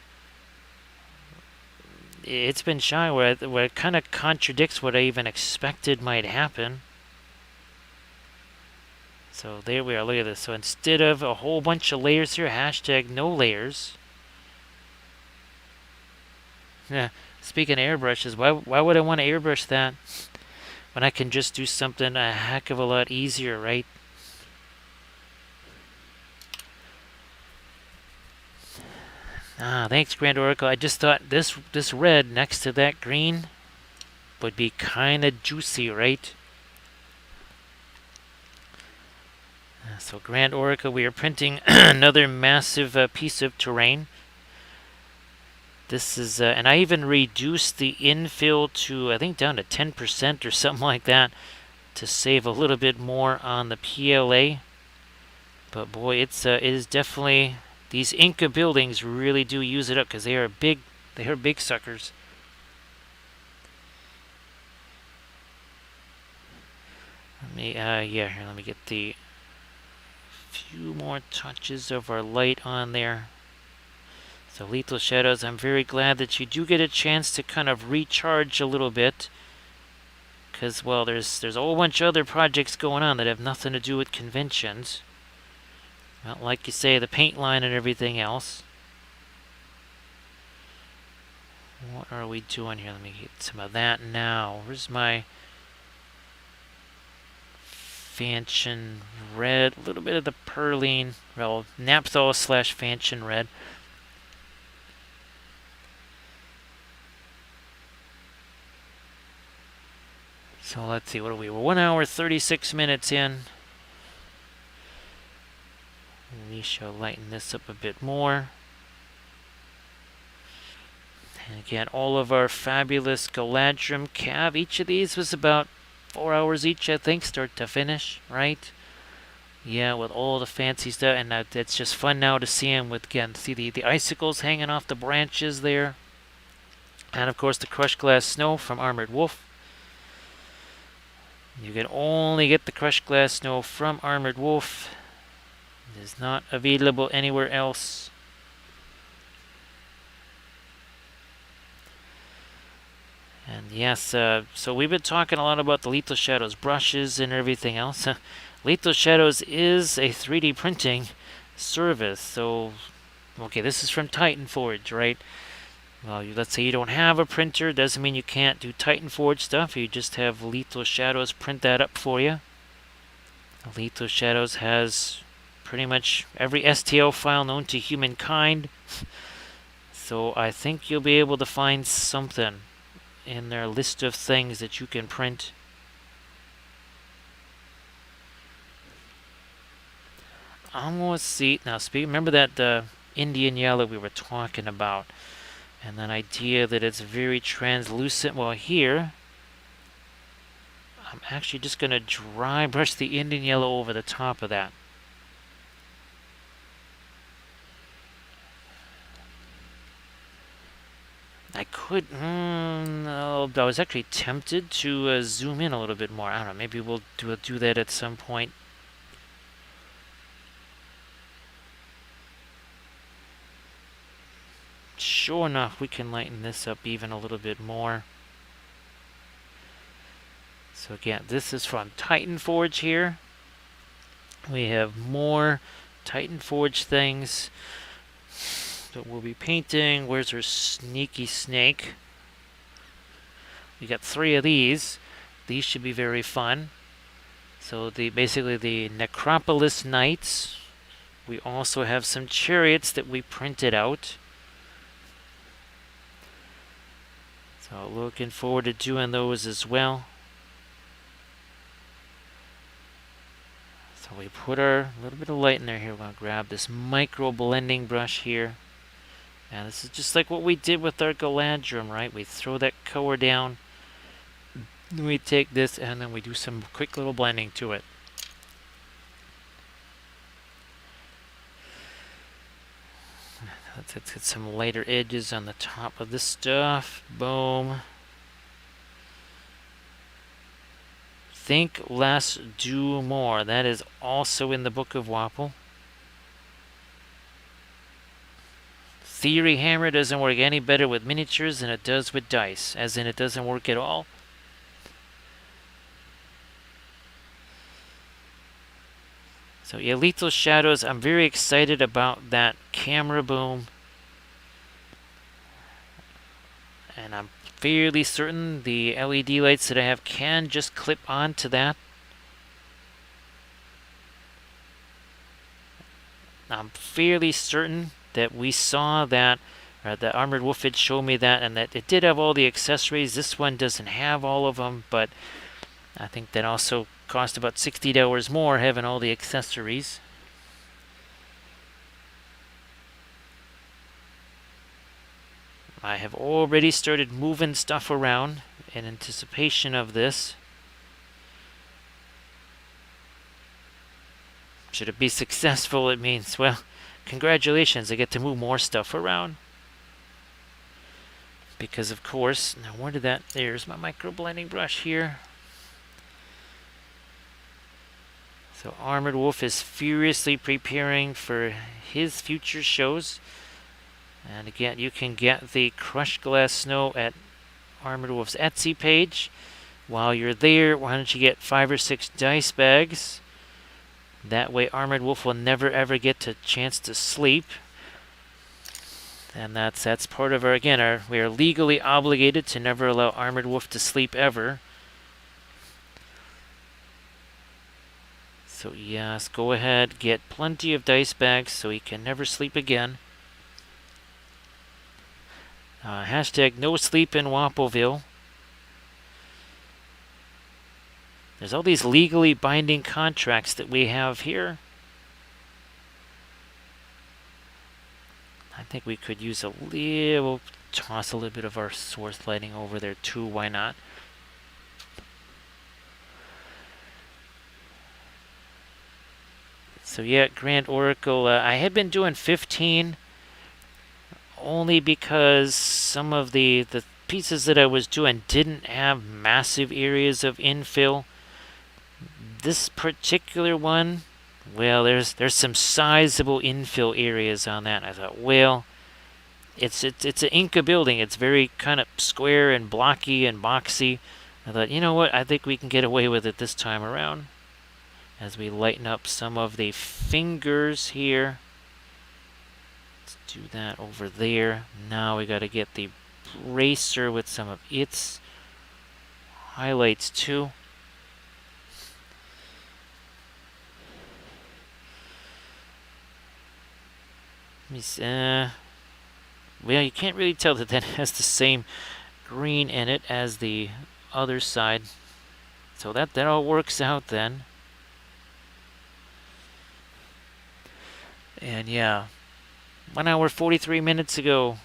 it's been shy, where it kind of contradicts what I even expected might happen. So there we are, look at this. So instead of a whole bunch of layers here, hashtag no layers. Yeah, speaking of airbrushes, why would I want to airbrush that when I can just do something a heck of a lot easier, right? Thanks, Grand Oracle. I just thought this red next to that green would be kind of juicy, right? So Grand Orica, we are printing another massive piece of terrain. This is, and I even reduced the infill to, I think, down to 10% or something like that to save a little bit more on the PLA. But boy, it is definitely, these Inca buildings really do use it up because they are big suckers. Let me, yeah, here, let me get the few more touches of our light on there. So Lethal Shadows, I'm very glad that you do get a chance to kind of recharge a little bit. Because, well, there's a whole bunch of other projects going on that have nothing to do with conventions. Well, like you say, the paint line and everything else. What are we doing here? Let me get some of that now. Where's my Fanchon red? A little bit of the Perline. Well, Naphthol / Fanchon red. So let's see, what are we? We're 1 hour 36 minutes in. We shall lighten this up a bit more. And again, all of our fabulous Galadrim Cav. Each of these was about 4 hours each, I think, start to finish, right? Yeah, with all the fancy stuff, and it's just fun now to see them with, again, see the icicles hanging off the branches there. And of course the crushed glass snow from Armored Wolf. You can only get the crushed glass snow from Armored Wolf. It is not available anywhere else. And yes, so we've been talking a lot about the Lethal Shadows brushes and everything else. Lethal Shadows is a 3D printing service. So, okay, this is from Titan Forge, right? Well, let's say you don't have a printer. Doesn't mean you can't do Titan Forge stuff. You just have Lethal Shadows print that up for you. Lethal Shadows has pretty much every STL file known to humankind. So I think you'll be able to find something in their list of things that you can print. Almost see. Now, remember that Indian yellow we were talking about? And that idea that it's very translucent. Well, here, I'm actually just going to dry brush the Indian yellow over the top of that. I could, no, I was actually tempted to zoom in a little bit more. I don't know, maybe we'll do that at some point. Sure enough, we can lighten this up even a little bit more. So again, this is from Titan Forge here. We have more Titan Forge things that we'll be painting. Where's our sneaky snake? We got 3 of these. These should be very fun. So basically the Necropolis Knights. We also have some chariots that we printed out. So looking forward to doing those as well. So we put our little bit of light in there here. We're going to grab this micro blending brush here. And this is just like what we did with our Galadrim, right? We throw that color down. Then we take this and then we do some quick little blending to it. Let's get some lighter edges on the top of this stuff. Boom. Think less, do more. That is also in the book of Wappel. Theory hammer doesn't work any better with miniatures than it does with dice, as in it doesn't work at all. So yeah, Lethal Shadows, I'm very excited about that camera boom. And I'm fairly certain the LED lights that I have can just clip onto that. I'm fairly certain that we saw that, or the Armored Wolf had shown me that, and that it did have all the accessories. This one doesn't have all of them, but I think that also cost about $60 more having all the accessories. I have already started moving stuff around in anticipation of this. Should it be successful, it means, well, congratulations, I get to move more stuff around. Because, of course, now where did that... There's my micro blending brush here. So Armored Wolf is furiously preparing for his future shows. And again, you can get the crushed glass snow at Armored Wolf's Etsy page. While you're there, why don't you get 5 or 6 dice bags? That way Armored Wolf will never ever get a chance to sleep. And that's part of our, again, we are legally obligated to never allow Armored Wolf to sleep ever. So yes, go ahead, get plenty of dice bags so he can never sleep again. Hashtag no sleep in Wappelville. There's all these legally binding contracts that we have here. I think we could use a little, toss a little bit of our source lighting over there too, why not? So yeah, Grand Oracle, I had been doing 15 only because some of the pieces that I was doing didn't have massive areas of infill. This particular one, well, there's some sizable infill areas on that. I thought, well, it's an Inca building. It's very kind of square and blocky and boxy. I thought, you know what? I think we can get away with it this time around. As we lighten up some of the fingers here. Let's do that over there. Now we got to get the bracer with some of its highlights too. Well, you can't really tell that that has the same green in it as the other side. So that all works out then. And yeah, 1 hour 43 minutes ago,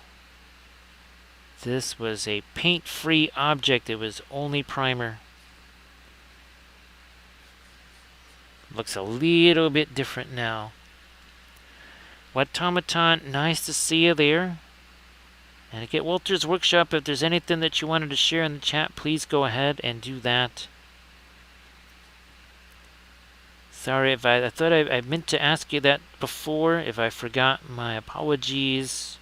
this was a paint-free object. It was only primer. Looks a little bit different now. Automaton, nice to see you there. And at Walter's Workshop, if there's anything that you wanted to share in the chat, please go ahead and do that. Sorry if I thought I meant to ask you that before. If I forgot, my apologies.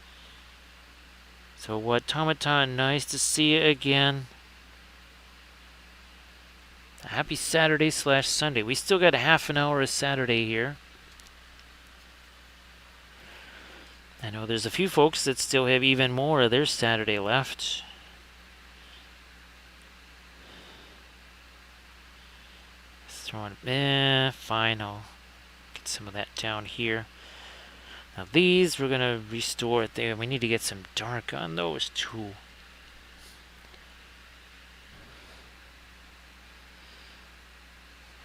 So Automaton, nice to see you again. Happy Saturday/Sunday. We still got a half an hour of Saturday here. I know there's a few folks that still have even more of their Saturday left. Throwing, fine, I'll get some of that down here. Now these we're gonna restore it there. We need to get some dark on those too.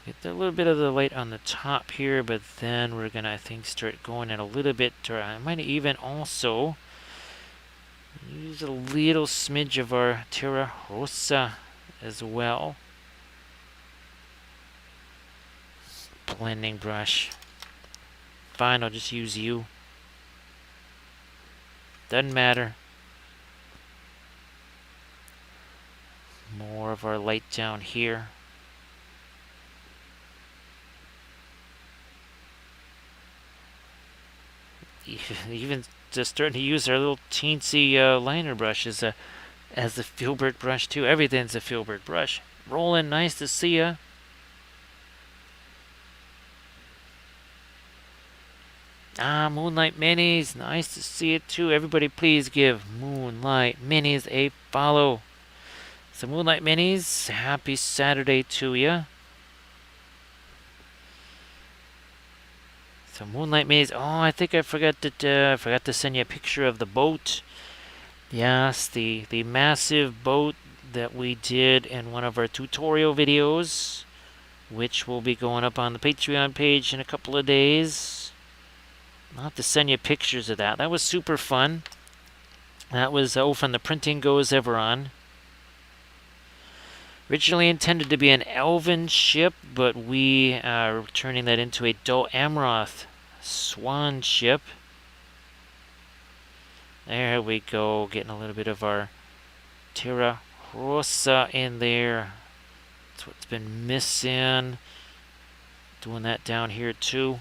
Get a little bit of the light on the top here, but then we're gonna, I think, start going in a little bit dark. I might even also use a little smidge of our Terra Rosa as well. Blending brush. Fine, I'll just use you. Doesn't matter. More of our light down here. Even just starting to use our little teensy liner brush as the filbert brush too. Everything's a filbert brush. Rolling, nice to see ya. Moonlight Minis, nice to see it too. Everybody please give Moonlight Minis a follow. So Moonlight Minis, happy Saturday to ya. So Moonlight Minis, oh, I think I forgot to send you a picture of the boat. Yes, the massive boat that we did in one of our tutorial videos, which will be going up on the Patreon page in a couple of days. I'll have to send you pictures of that. That was super fun. That was from the Printing Goes Everon. Originally intended to be an elven ship, but we are turning that into a Dol Amroth swan ship. There we go, getting a little bit of our Terra Rosa in there. That's what's been missing. Doing that down here too.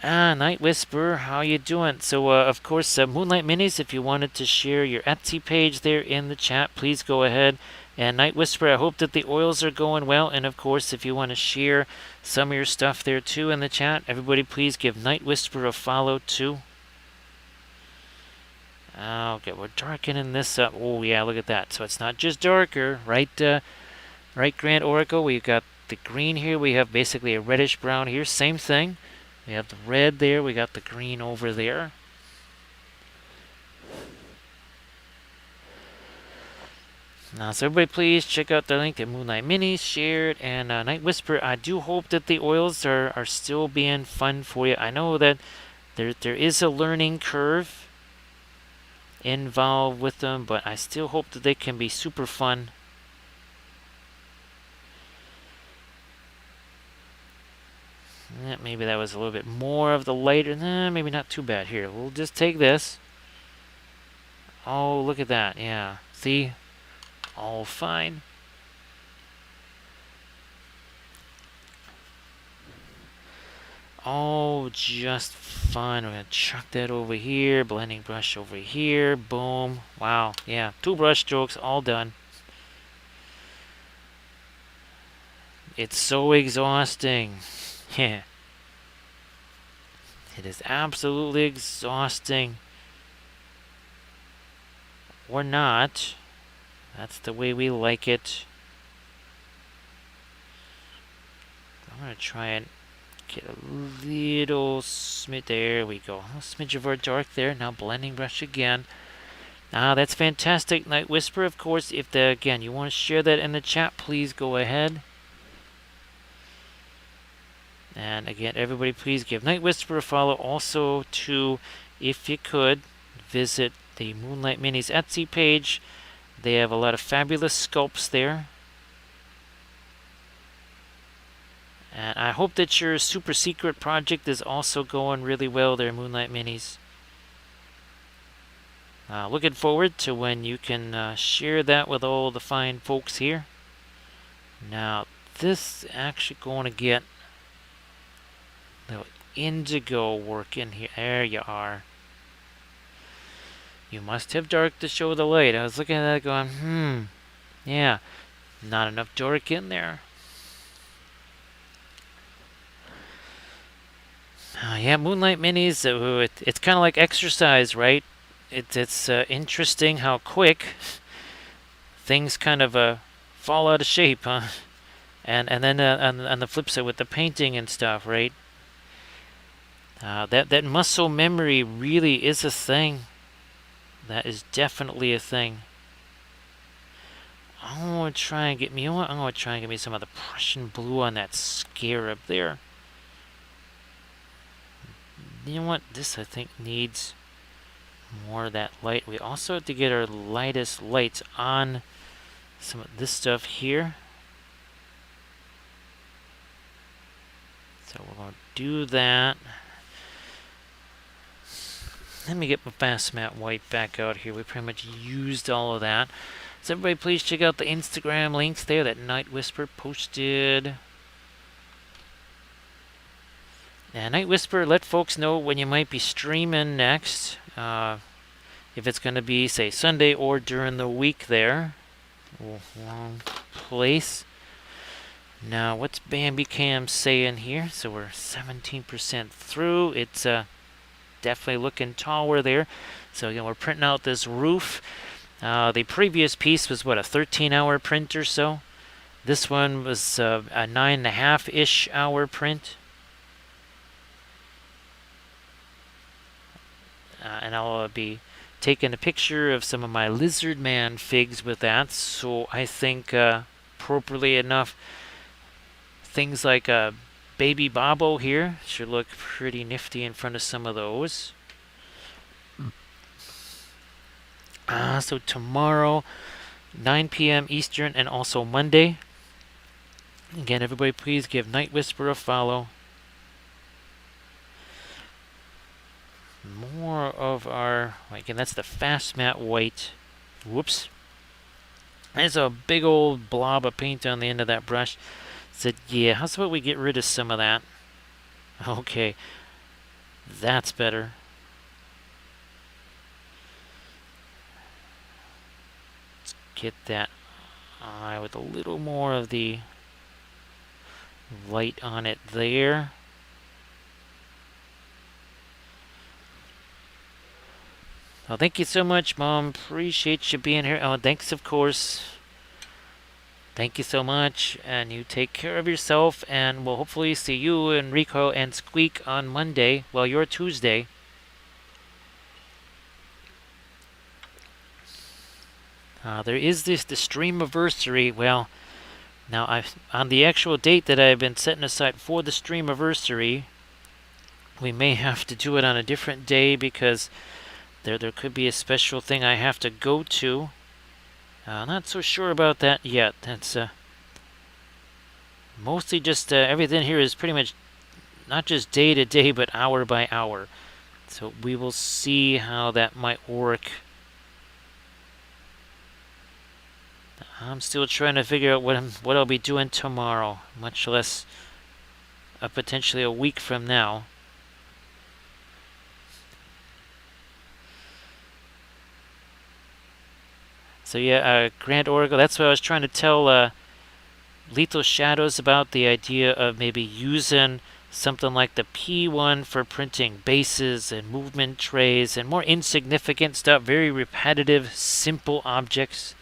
Night Whisperer, how you doing? So, of course, Moonlight Minis, if you wanted to share your Etsy page there in the chat, please go ahead. And Night Whisperer, I hope that the oils are going well. And, of course, if you want to share some of your stuff there, too, in the chat, everybody please give Night Whisperer a follow, too. Okay, we're darkening this up. Oh, yeah, look at that. So it's not just darker, right, right, Grand Oracle? We've got the green here. We have basically a reddish brown here. Same thing. We have the red there, we got the green over there. Now, so everybody please check out the link that Moonlight Minis shared. And Night Whisper, I do hope that the oils are still being fun for you. I know that there is a learning curve involved with them, but I still hope that they can be super fun. Maybe that was a little bit more of the lighter. Nah, maybe not too bad. Here, we'll just take this. Oh, look at that. Yeah. See? All fine. Oh, just fun. We're going to chuck that over here. Blending brush over here. Boom. Wow. Yeah. 2 brush strokes. All done. It's so exhausting. Yeah. It is absolutely exhausting. Or not. That's the way we like it. I'm going to try and get a little smidge. There we go. A smidge of our dark there. Now blending brush again. That's fantastic. Night Whisper, of course. If, again, you want to share that in the chat, please go ahead. And again, everybody please give Night Whisperer a follow. Also, to, if you could, visit the Moonlight Minis Etsy page. They have a lot of fabulous sculpts there. And I hope that your super secret project is also going really well there, Moonlight Minis. Looking forward to when you can share that with all the fine folks here. Now, this actually going to get little indigo work in here. There you are. You must have dark to show the light. I was looking at that going, yeah, not enough dark in there. Yeah, Moonlight Minis, it's kind of like exercise, right? It's interesting how quick things kind of fall out of shape, huh? And then on the flip side with the painting and stuff, right? That muscle memory really is a thing. That is definitely a thing. I'm going to try and get me, I'm going to try and get me some of the Prussian blue on that scarab there. You know what? This, I think, needs more of that light. We also have to get our lightest lights on some of this stuff here. So we're going to do that. Let me get my fast matte white back out here. We pretty much used all of that. So everybody please check out the Instagram links there that Night Whisper posted. And Night Whisper, let folks know when you might be streaming next. If it's going to be, say, Sunday or during the week there. Wrong place. Now, what's Bambi Cam saying here? So we're 17% through. It's definitely looking taller there. So again, we're printing out this roof. The previous piece was, what, a 13-hour print or so? This one was a 9.5-ish hour print. And I'll be taken a picture of some of my lizard man figs with that, so I think appropriately enough, things like a baby Bobo here should look pretty nifty in front of some of those. So tomorrow, 9 p.m. Eastern, and also Monday. Again, everybody please give Night Whisper a follow. More of our, again, that's the Fast Matte White. Whoops. There's a big old blob of paint on the end of that brush. Said, yeah, how's about we get rid of some of that? Okay, that's better. Let's get that eye with a little more of the light on it there. Well, thank you so much, Mom. Appreciate you being here. Oh, thanks, of course. Thank you so much, and you take care of yourself, and we'll hopefully see you and Rico and Squeak on Monday. Well, you're Tuesday. There is the streamiversary. Well, now on the actual date that I've been setting aside for the streamiversary, we may have to do it on a different day because there could be a special thing I have to go to. Not so sure about that yet. That's mostly just everything here is pretty much not just day to day, but hour by hour. So we will see how that might work. I'm still trying to figure out what I'll be doing tomorrow, much less potentially a week from now. So yeah, Grand Oracle, that's what I was trying to tell Lethal Shadows about, the idea of maybe using something like the P1 for printing bases and movement trays and more insignificant stuff, very repetitive, simple objects,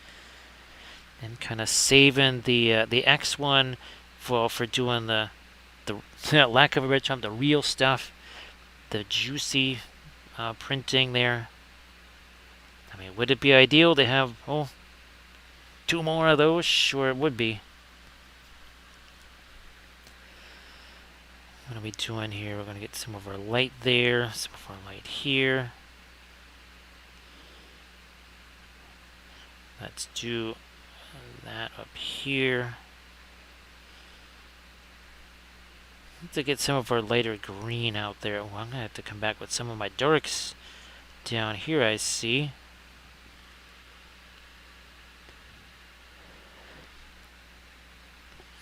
and kind of saving the X1 for doing the lack of a better term, the real stuff, the juicy printing there. I mean, would it be ideal to have, 2 more of those? Sure, it would be. What are we doing here? We're going to get some of our light there, some of our light here. Let's do that up here. To get some of our lighter green out there. Well, I'm going to have to come back with some of my darks down here, I see.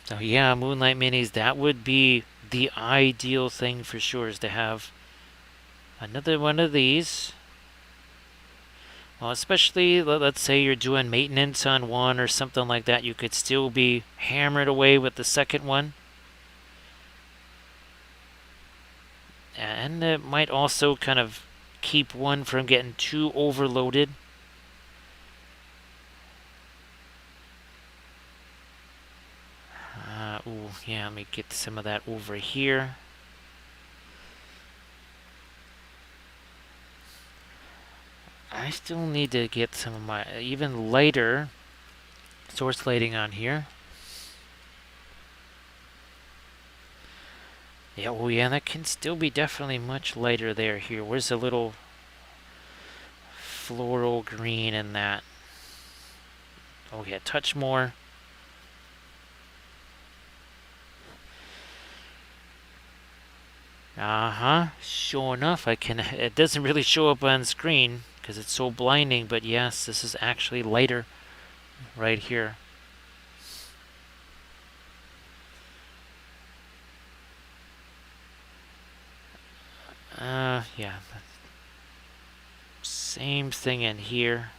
So yeah, Moonlight Minis, that would be the ideal thing for sure, is to have another one of these. Well, especially, let's say you're doing maintenance on one or something like that, you could still be hammered away with the second one. And it might also kind of keep one from getting too overloaded. Ooh, yeah, let me get some of that over here. I still need to get some of my even lighter source lighting on here. Yeah, oh yeah, that can still be definitely much lighter there. Here, where's the little floral green in that? Oh yeah, touch more. Sure enough, I can. It doesn't really show up on screen because it's so blinding, but yes, this is actually lighter right here. Yeah. Same thing in here.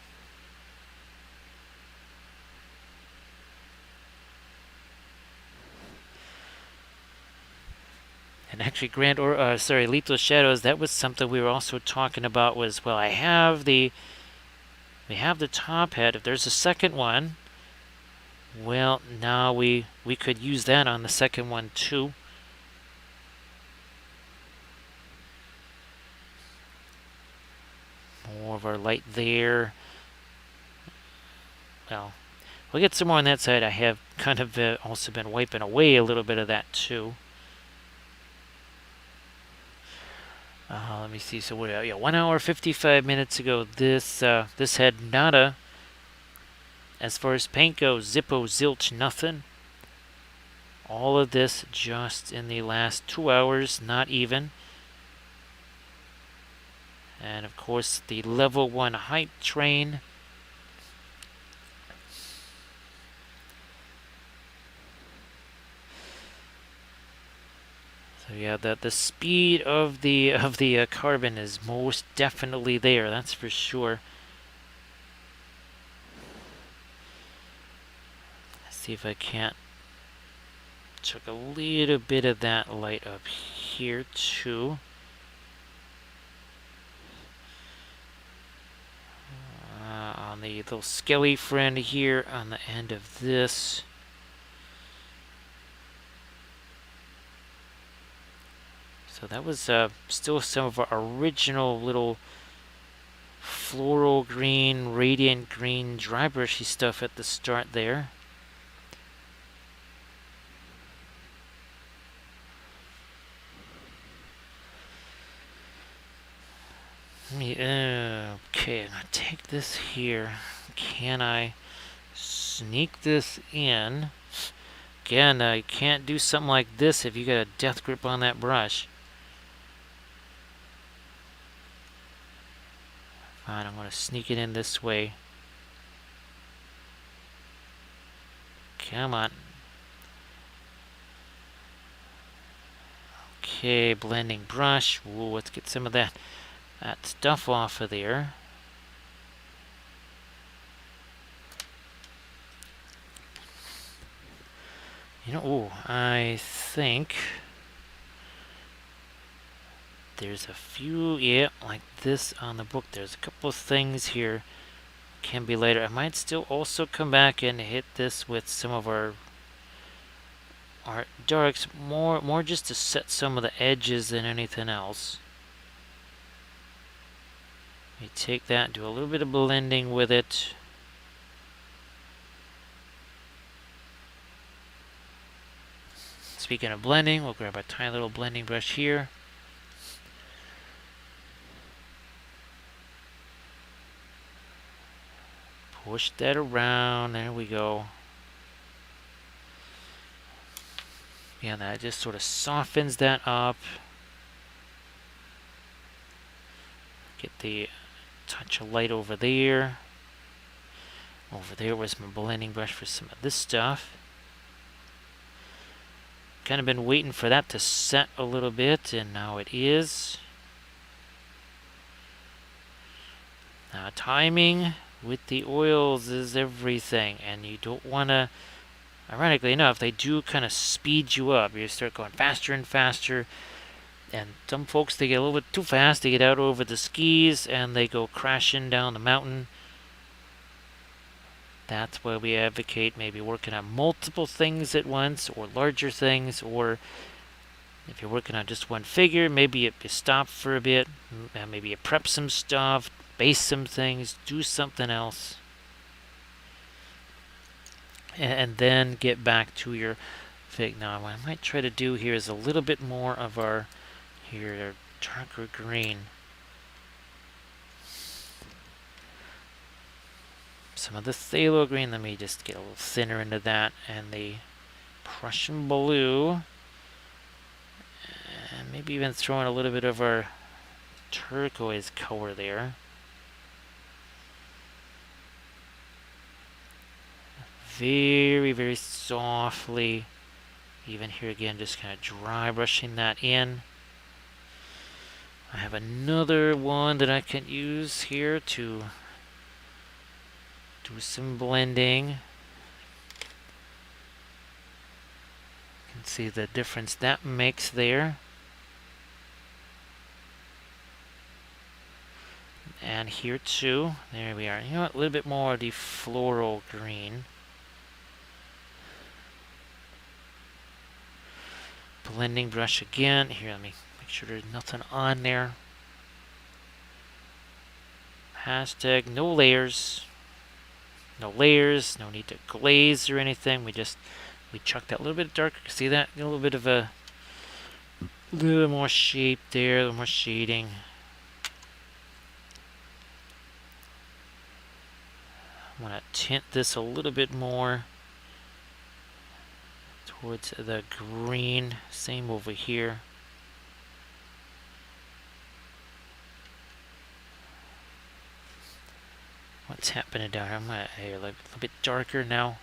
And actually, Lethal Shadows, that was something we were also talking about was, well, we have the top head. If there's a second one, well, now we could use that on the second one too. More of our light there. Well, we'll get some more on that side. I have kind of also been wiping away a little bit of that too. Let me see. So what? Yeah, 1 hour 55 minutes ago. This had nada. As far as paint goes, zippo, zilch, nothing. All of this just in the last 2 hours, not even. And of course, the level 1 hype train. So yeah, the speed of the carbon is most definitely there. That's for sure. Let's see if I can't chuck a little bit of that light up here too. On the little skelly friend here on the end of this. So that was still some of our original little floral green, radiant green, dry brushy stuff at the start there. Okay, I'm gonna take this here. Can I sneak this in? Again, you can't do something like this if you got a death grip on that brush. Fine, I'm gonna sneak it in this way. Come on. Okay, blending brush. Ooh, let's get some of that stuff off of there. You know, ooh, I think there's a few, yeah, like this on the book. There's a couple of things here. Can be later. I might still also come back and hit this with some of our darks, more just to set some of the edges than anything else. Let me take that and do a little bit of blending with it. Speaking of blending, we'll grab a tiny little blending brush here. Push that around. There we go. Yeah, that just sort of softens that up. Get the touch of light over there. Over there was my blending brush for some of this stuff. Kind of been waiting for that to set a little bit, and now it is. Now, timing with the oils is everything, and you don't want to, ironically enough, they do kind of speed you up. You start going faster and faster, and some folks, they get a little bit too fast. They get out over the skis, and they go crashing down the mountain. That's why we advocate maybe working on multiple things at once, or larger things, or if you're working on just one figure, maybe you stop for a bit, maybe you prep some stuff, base some things, do something else, and then get back to your fig. Now, what I might try to do here is a little bit more of our darker green. Some of the phthalo green, let me just get a little thinner into that, and the Prussian blue, and maybe even throw in a little bit of our turquoise color there. Very, very softly, even here again, just kind of dry brushing that in. I have another one that I can use here to do some blending. You can see the difference that makes there. And here too. There we are. You know what? A little bit more of the floral green. Blending brush again. Here, let me make sure there's nothing on there. Hashtag no layers. No layers, no need to glaze or anything. We chuck that a little bit darker. See that? A little bit of a little more shape there, a little more shading. I want to tint this a little bit more towards the green. Same over here. What's happening down here? I'm gonna a little bit darker now.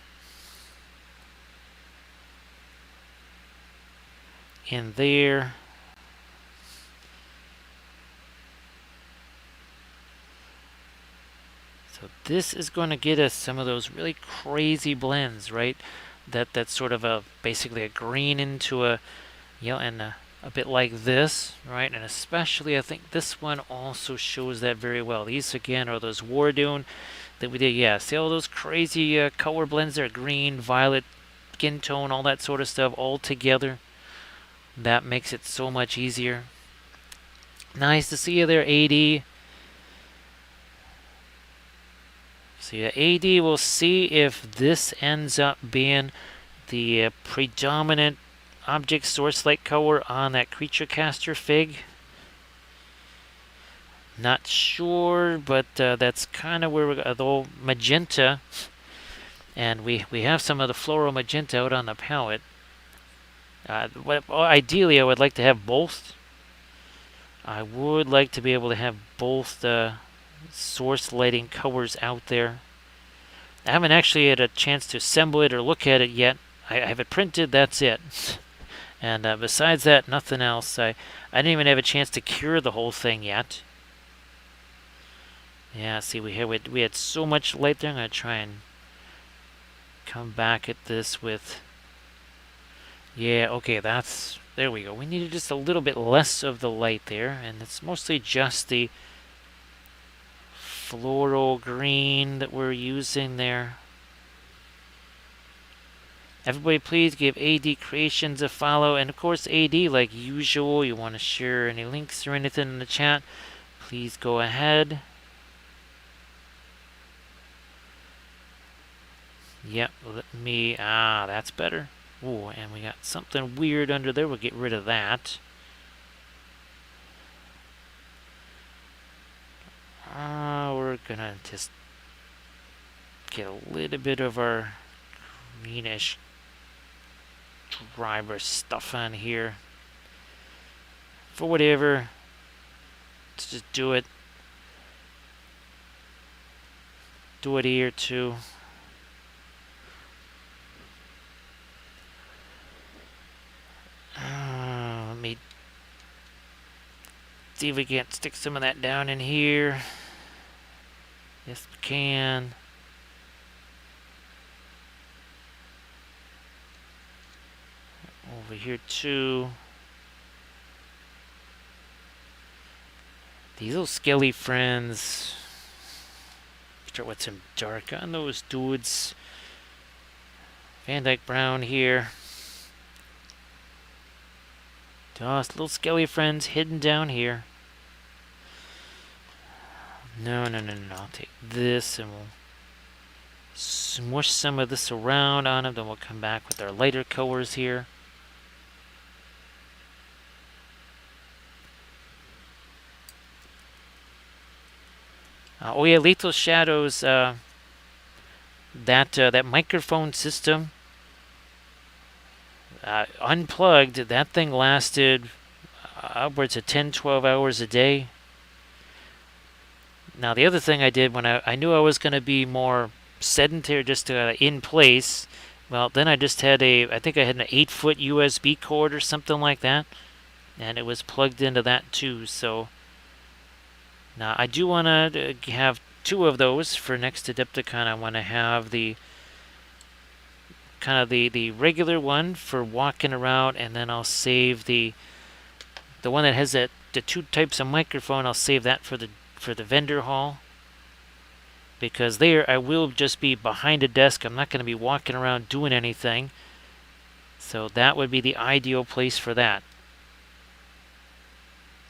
In there. So this is going to get us some of those really crazy blends, right? That's sort of basically a green into a and a bit like this, right? And especially I think this one also shows that very well. These again are those Wardune that we did. Yeah, see all those crazy color blends there, green, violet, skin tone, all that sort of stuff all together. That makes it so much easier. Nice to see you there, AD. So yeah, AD, we'll see if this ends up being the predominant object source light color on that creature caster fig. Not sure, but that's kind of where we're going. Though magenta, and we have some of the floral magenta out on the palette. Ideally, I would like to have both. I would like to be able to have both the source lighting colors out there. I haven't actually had a chance to assemble it or look at it yet. I have it printed, that's it. And besides that, nothing else. I didn't even have a chance to cure the whole thing yet. Yeah, see, we had so much light there. I'm going to try and come back at this with... Yeah, okay, there we go. We needed just a little bit less of the light there, and it's mostly just the floral green that we're using there. Everybody please give AD Creations a follow, and of course AD, like usual, you want to share any links or anything in the chat, please go ahead. Yep, let me, that's better. Ooh, and we got something weird under there, we'll get rid of that. We're gonna just get a little bit of our greenish driver stuff on here. For whatever, let's just do it. Do it here too. Let me see if we can't stick some of that down in here. Yes, we can. Over here too. These little skelly friends. Start with some dark on those dudes. Van Dyke Brown here. Just little skelly friends hidden down here. No. I'll take this and we'll smush some of this around on them. Then we'll come back with our lighter colors here. Oh yeah, Lethal Shadows. That microphone system. Unplugged, that thing lasted upwards of 10-12 hours a day. Now the other thing I did when I knew I was going to be more sedentary, just in place, well then I just had I think I had an 8-foot USB cord or something like that, and it was plugged into that too. So now I do want to have 2 of those for next Adepticon. I want to have the regular one for walking around, and then I'll save the one that has the 2 types of microphone. I'll save that for the vendor hall, because there I will just be behind a desk. I'm not going to be walking around doing anything, so that would be the ideal place for that.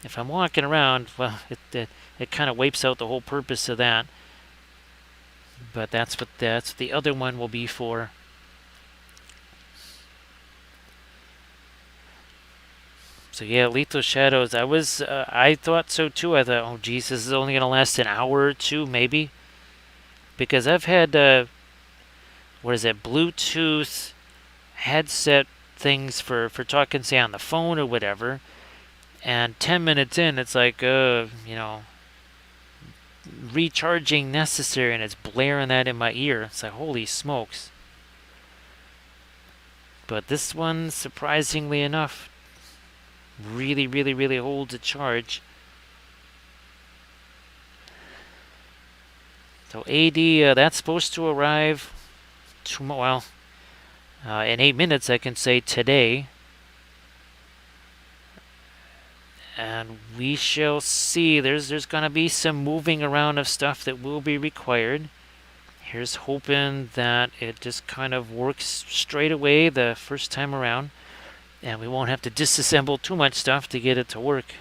if I'm walking around, well, it kind of wipes out the whole purpose of that. But that's what the other one will be for. So yeah, Lethal Shadows. I thought so too. I thought, oh geez, this is only gonna last an hour or two, maybe, because I've had what is it, Bluetooth headset things for talking, say, on the phone or whatever. And 10 minutes in, it's like, recharging necessary, and it's blaring that in my ear. It's like, holy smokes. But this one, surprisingly enough, really, really, really holds a charge. So AD, that's supposed to arrive tomorrow. Well, in 8 minutes, I can say today. And we shall see. There's going to be some moving around of stuff that will be required. Here's hoping that it just kind of works straight away the first time around, and we won't have to disassemble too much stuff to get it to work.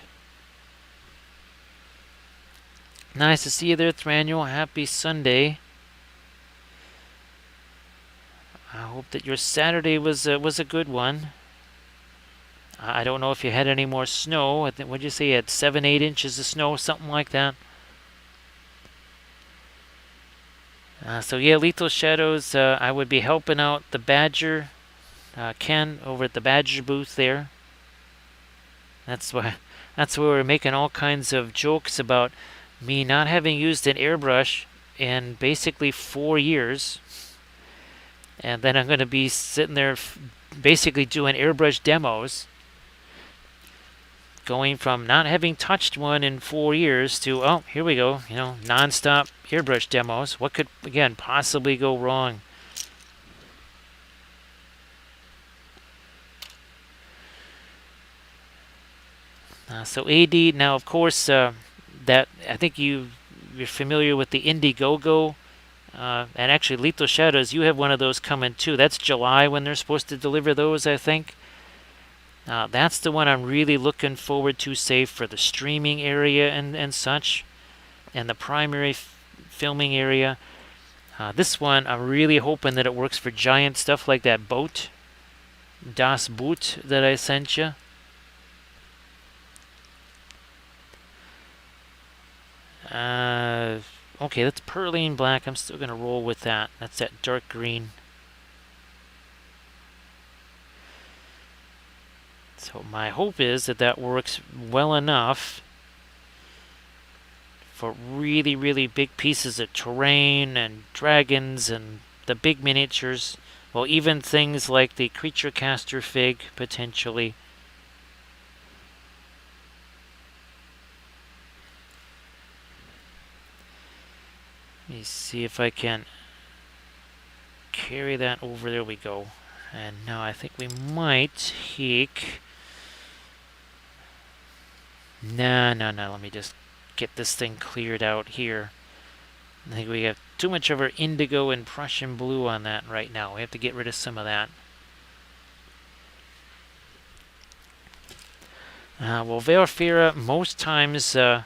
Nice to see you there, Thranuel. Happy Sunday. I hope that your Saturday was a good one. I don't know if you had any more snow. I think, what'd you say, you had 7-8 inches of snow, something like that? So yeah, Lethal Shadows, I would be helping out the Badger, Ken, over at the Badger booth there. That's why we're making all kinds of jokes about me not having used an airbrush in basically 4 years. And then I'm going to be sitting there basically doing airbrush demos, going from not having touched one in 4 years to, oh, here we go, non-stop airbrush demos. What could, again, possibly go wrong? So AD, now of course, that I think you're familiar with the Indiegogo, and actually Lethal Shadows, you have one of those coming too. That's July when they're supposed to deliver those, I think. That's the one I'm really looking forward to, save for the streaming area and such, and the primary filming area. This one, I'm really hoping that it works for giant stuff like that boat, Das Boot, that I sent you. Okay, that's Perline Black. I'm still going to roll with that. That's that dark green. So my hope is that that works well enough for really, really big pieces of terrain and dragons and the big miniatures. Well, even things like the Creature Caster Fig, potentially. Let me see if I can carry that over. There we go. And now I think we might take... No. Let me just get this thing cleared out here. I think we have too much of our indigo and Prussian blue on that right now. We have to get rid of some of that. Well, Valfira, most times I'm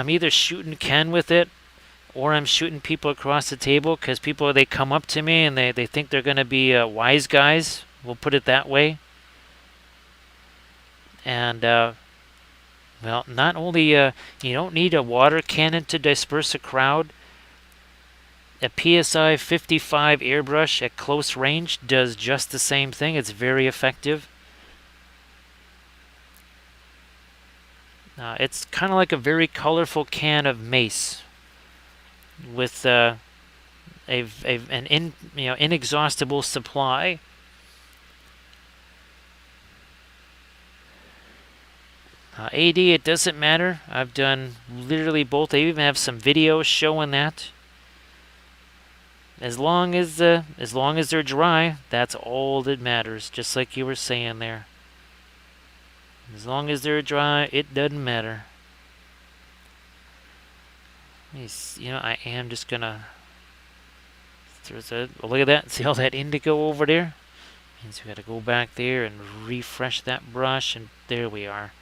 either shooting Ken with it, or I'm shooting people across the table, because people, they come up to me and they think they're going to be wise guys. We'll put it that way. And, well, not only, you don't need a water cannon to disperse a crowd. A PSI 55 airbrush at close range does just the same thing. It's very effective. It's kind of like a very colorful can of mace with an inexhaustible supply. AD, it doesn't matter. I've done literally both. I even have some videos showing that. As long as they're dry, that's all that matters. Just like you were saying there. As long as they're dry, it doesn't matter. I am just gonna. Look at that. See all that indigo over there? Means we gotta go back there and refresh that brush, and there we are.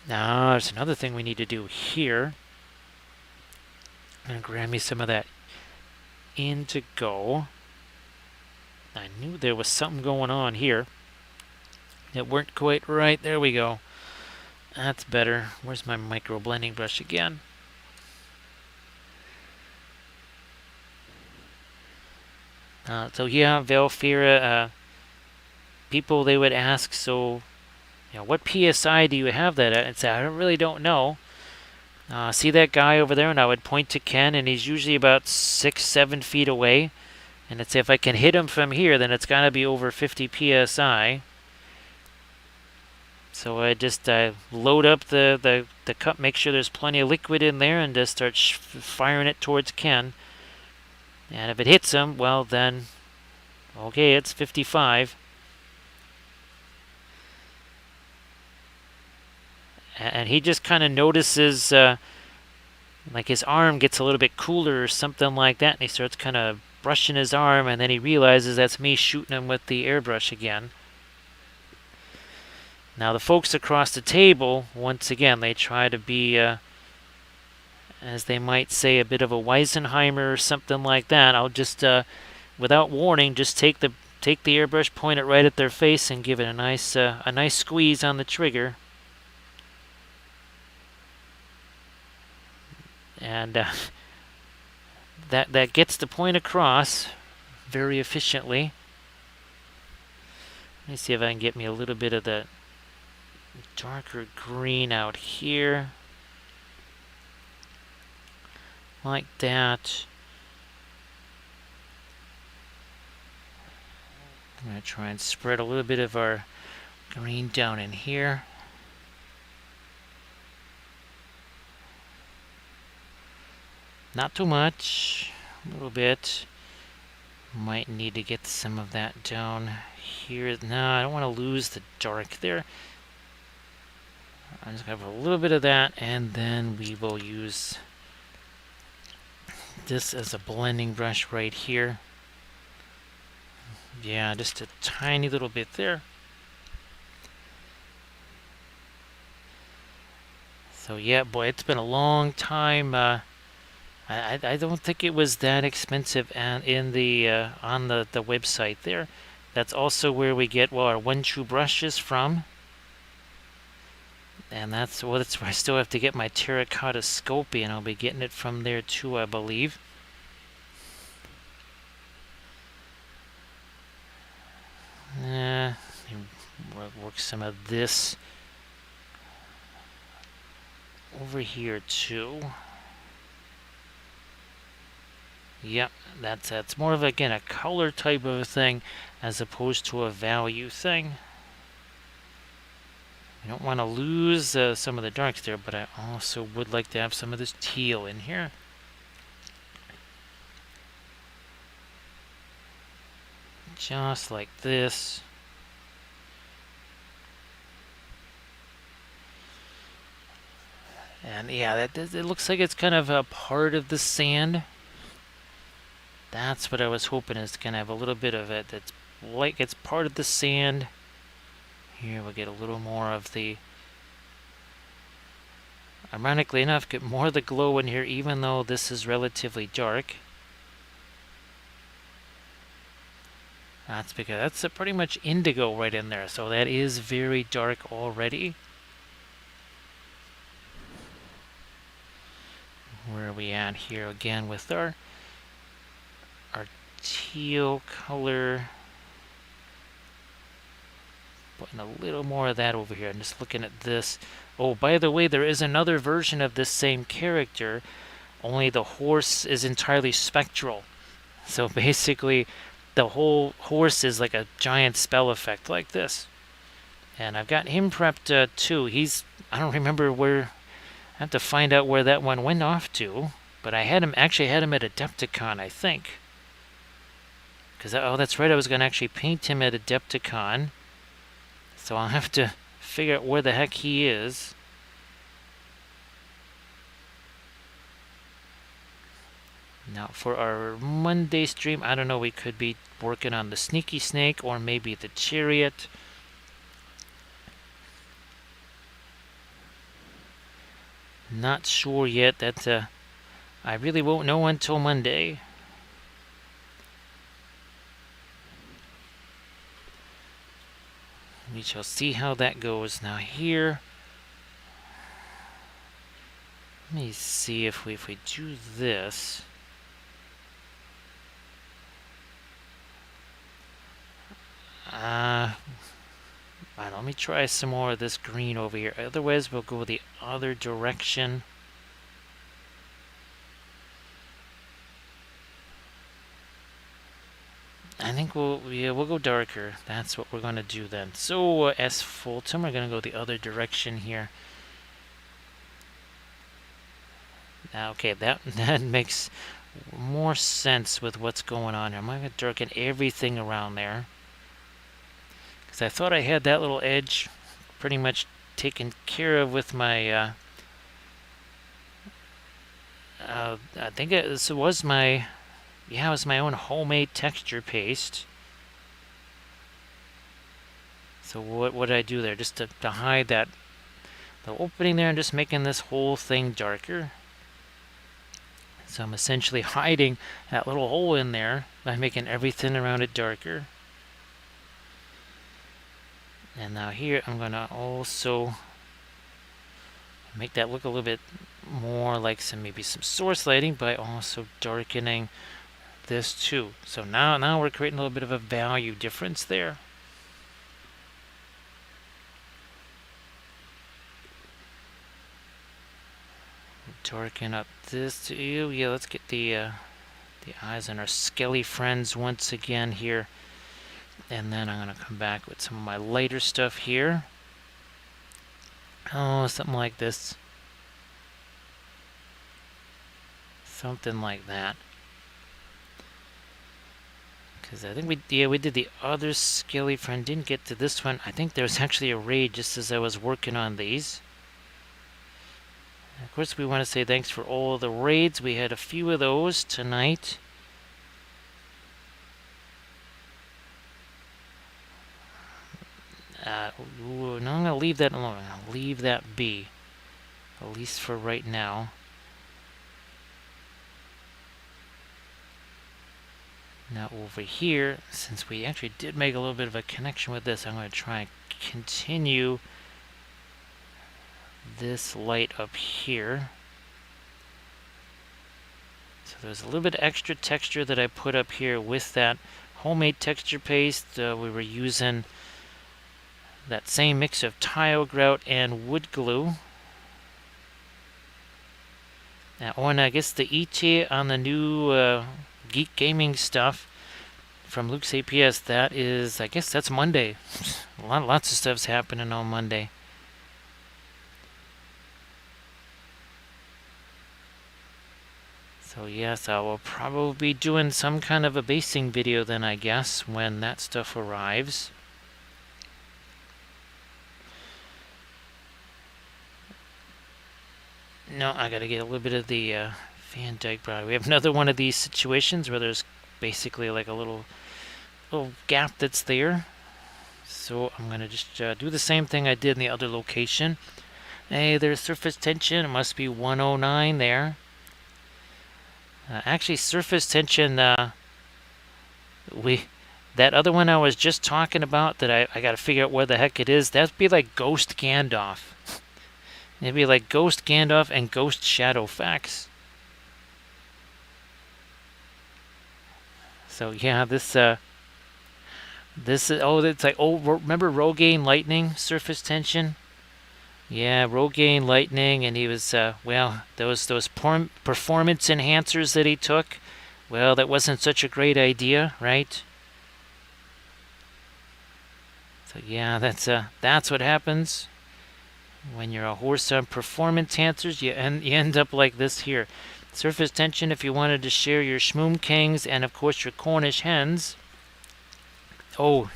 Now, there's another thing we need to do here. I'm going to grab me some of that indigo. I knew there was something going on here. It weren't quite right. There we go. That's better. Where's my micro blending brush again? So yeah, Valfira, people, they would ask, so, what PSI do you have that at? And say, I really don't know. See that guy over there? And I would point to Ken, and he's usually about 6-7 feet away. And I'd say, if I can hit him from here, then it's got to be over 50 PSI. So I just load up the cup, make sure there's plenty of liquid in there, and just start firing it towards Ken. And if it hits him, well then, okay, it's 55. And he just kind of notices, like his arm gets a little bit cooler or something like that, and he starts kind of brushing his arm, and then he realizes that's me shooting him with the airbrush again. Now the folks across the table, once again, they try to be, as they might say, a bit of a Weisenheimer or something like that. I'll just, without warning, just take the airbrush, point it right at their face, and give it a nice squeeze on the trigger. And that gets the point across very efficiently. Let me see if I can get me a little bit of the darker green out here. Like that. I'm going to try and spread a little bit of our green down in here. Not too much, a little bit. Might need to get some of that down here. No, I don't want to lose the dark there. I'm just going to have a little bit of that, and then we will use this as a blending brush right here. Yeah, just a tiny little bit there. So yeah, boy, it's been a long time. I don't think it was that expensive and in the on the website there. That's also where we get our One True brushes from. And that's where I still have to get my terracotta Sculpey, and I'll be getting it from there too, I believe. Work some of this over here too. Yep, that's more of, again, a color type of a thing as opposed to a value thing. I don't want to lose some of the darks there, but I also would like to have some of this teal in here. Just like this. And yeah, it looks like it's kind of a part of the sand. That's what I was hoping, is going to have a little bit of it that's like it's part of the sand. Here we'll get a little more of the, ironically enough, get more of the glow in here, even though this is relatively dark. That's because that's pretty much indigo right in there, so that is very dark already. Where are we at here again with our teal color? Putting a little more of that over here. I'm just looking at this. Oh, by the way, there is another version of this same character, only the horse is entirely spectral. So basically, the whole horse is like a giant spell effect like this. And I've got him prepped too. I don't remember where, I have to find out where that one went off to. But I had him at Adepticon, I think. Because, oh, that's right, I was going to actually paint him at Adepticon. So I'll have to figure out where the heck he is. Now for our Monday stream, I don't know, we could be working on the Sneaky Snake or maybe the Chariot. Not sure yet. That I really won't know until Monday. We shall see how that goes. Now here, let me see if we do this. Let me try some more of this green over here. Otherwise, we'll go the other direction. I think we'll go darker. That's what we're going to do then. So S Fulton, we're going to go the other direction here. Okay, that makes more sense with what's going on here. I'm going to darken everything around there. Because I thought I had that little edge pretty much taken care of with my... I think this was my... Yeah, it was my own homemade texture paste. So what did I do there? Just to hide that the opening there, and just making this whole thing darker. So I'm essentially hiding that little hole in there by making everything around it darker. And now here I'm going to also make that look a little bit more like maybe some source lighting by also darkening this too. So now we're creating a little bit of a value difference there. Darken up this too. Yeah, let's get the eyes on our skelly friends once again here. And then I'm going to come back with some of my lighter stuff here. Oh, something like this. Something like that. Because I think we did the other skelly friend. Didn't get to this one. I think there was actually a raid just as I was working on these. Of course, we want to say thanks for all the raids. We had a few of those tonight. No, I'm going to leave that alone. I'll leave that be, at least for right now. Now over here, since we actually did make a little bit of a connection with this, I'm going to try and continue this light up here. So there's a little bit of extra texture that I put up here with that homemade texture paste. We were using that same mix of tile grout and wood glue. And I guess the ET on the new Geek Gaming stuff from Luke's APS, that is, I guess that's Monday. Lots of stuff's happening on Monday. So yes, I will probably be doing some kind of a basing video then, I guess, when that stuff arrives. No, I gotta get a little bit of the Van Dyke brown. We have another one of these situations where there's basically like a little gap that's there. So I'm gonna just do the same thing I did in the other location. Hey, there's surface tension. It must be 109 there. Actually, surface tension, that other one I was just talking about that I got to figure out where the heck it is, that'd be like Ghost Gandalf. It'd be like Ghost Gandalf and Ghost Shadowfax. So yeah, this is, it's like, remember Rogaine Lightning, surface tension? Yeah, Rogaine Lightning, and he was, well, those performance enhancers that he took, well, that wasn't such a great idea, right? So yeah, that's what happens when you're a horse on performance enhancers. You end up like this here. Surface tension, if you wanted to share your Schmoom Kings and, of course, your Cornish hens. Oh,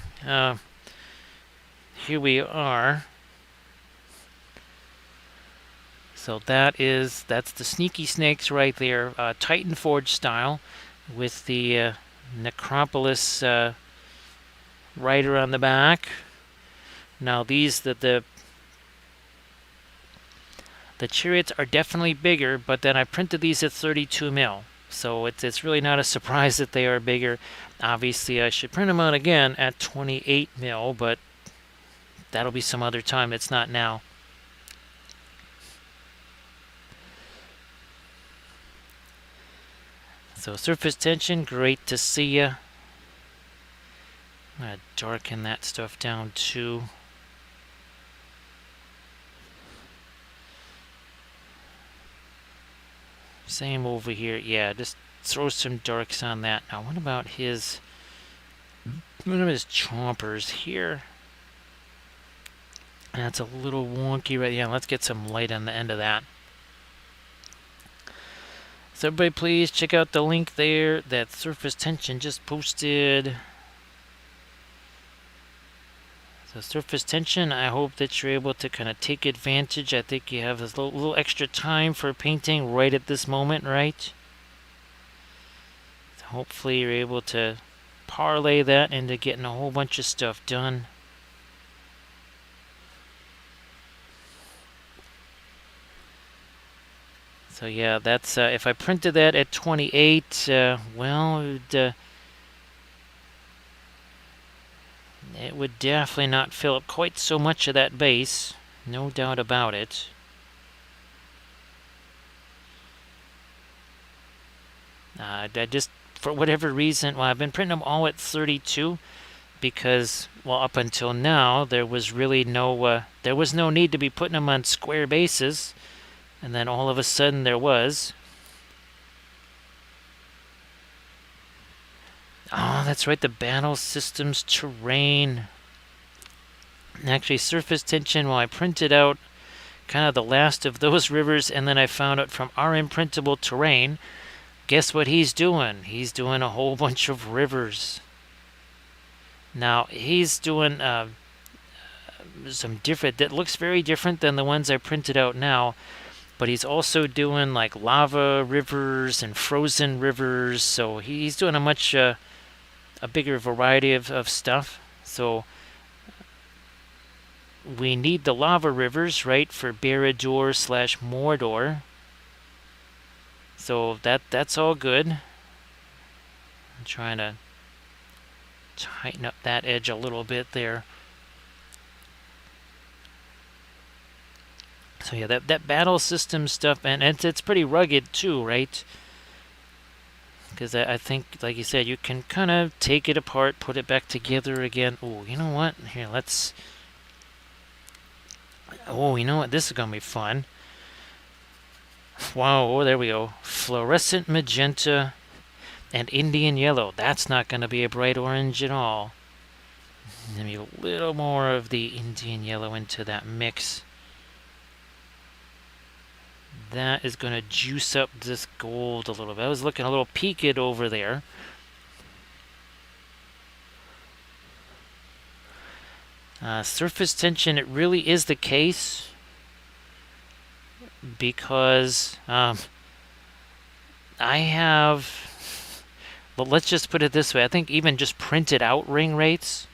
here we are. So that's the Sneaky Snakes right there, Titan Forge style, with the Necropolis rider on the back. Now these The chariots are definitely bigger, but then I printed these at 32 mil. So it's really not a surprise that they are bigger. Obviously, I should print them out again at 28 mil, but that'll be some other time. It's not now. So surface tension, great to see you. I'm going to darken that stuff down too. Same over here. Yeah, just throw some darks on that. Now, what about his chompers here? That's a little wonky right. Yeah, let's get some light on the end of that. So everybody please check out the link there that surface tension just posted. So surface tension, I hope that you're able to kind of take advantage. I think you have a little extra time for painting right at this moment, right? So hopefully you're able to parlay that into getting a whole bunch of stuff done. So yeah, that's if I printed that at 28, well, it would definitely not fill up quite so much of that base, no doubt about it. I just, for whatever reason, well, I've been printing them all at 32 because, well, up until now, there was really no need to be putting them on square bases. And then all of a sudden there was. Oh, that's right, the battle systems terrain. Actually, surface tension, well, I printed out kind of the last of those rivers, and then I found out from our imprintable terrain, guess what he's doing? He's doing a whole bunch of rivers. Now, he's doing some different, that looks very different than the ones I printed out now. But he's also doing like lava rivers and frozen rivers, so he's doing a much a bigger variety of stuff. So we need the lava rivers, right, for Barad-dûr/Mordor. So that's all good. I'm trying to tighten up that edge a little bit there. So yeah, that battle system stuff, and it's pretty rugged too, right? Because I think, like you said, you can kind of take it apart, put it back together again. Oh, you know what? Here, let's... Oh, you know what? This is going to be fun. Wow, oh, there we go. Fluorescent magenta and Indian yellow. That's not going to be a bright orange at all. Maybe a little more of the Indian yellow into that mix. That is going to juice up this gold a little bit. I was looking a little peaked over there. Surface tension, it really is the case because I have, well, let's just put it this way. I think even just printed out ring rates,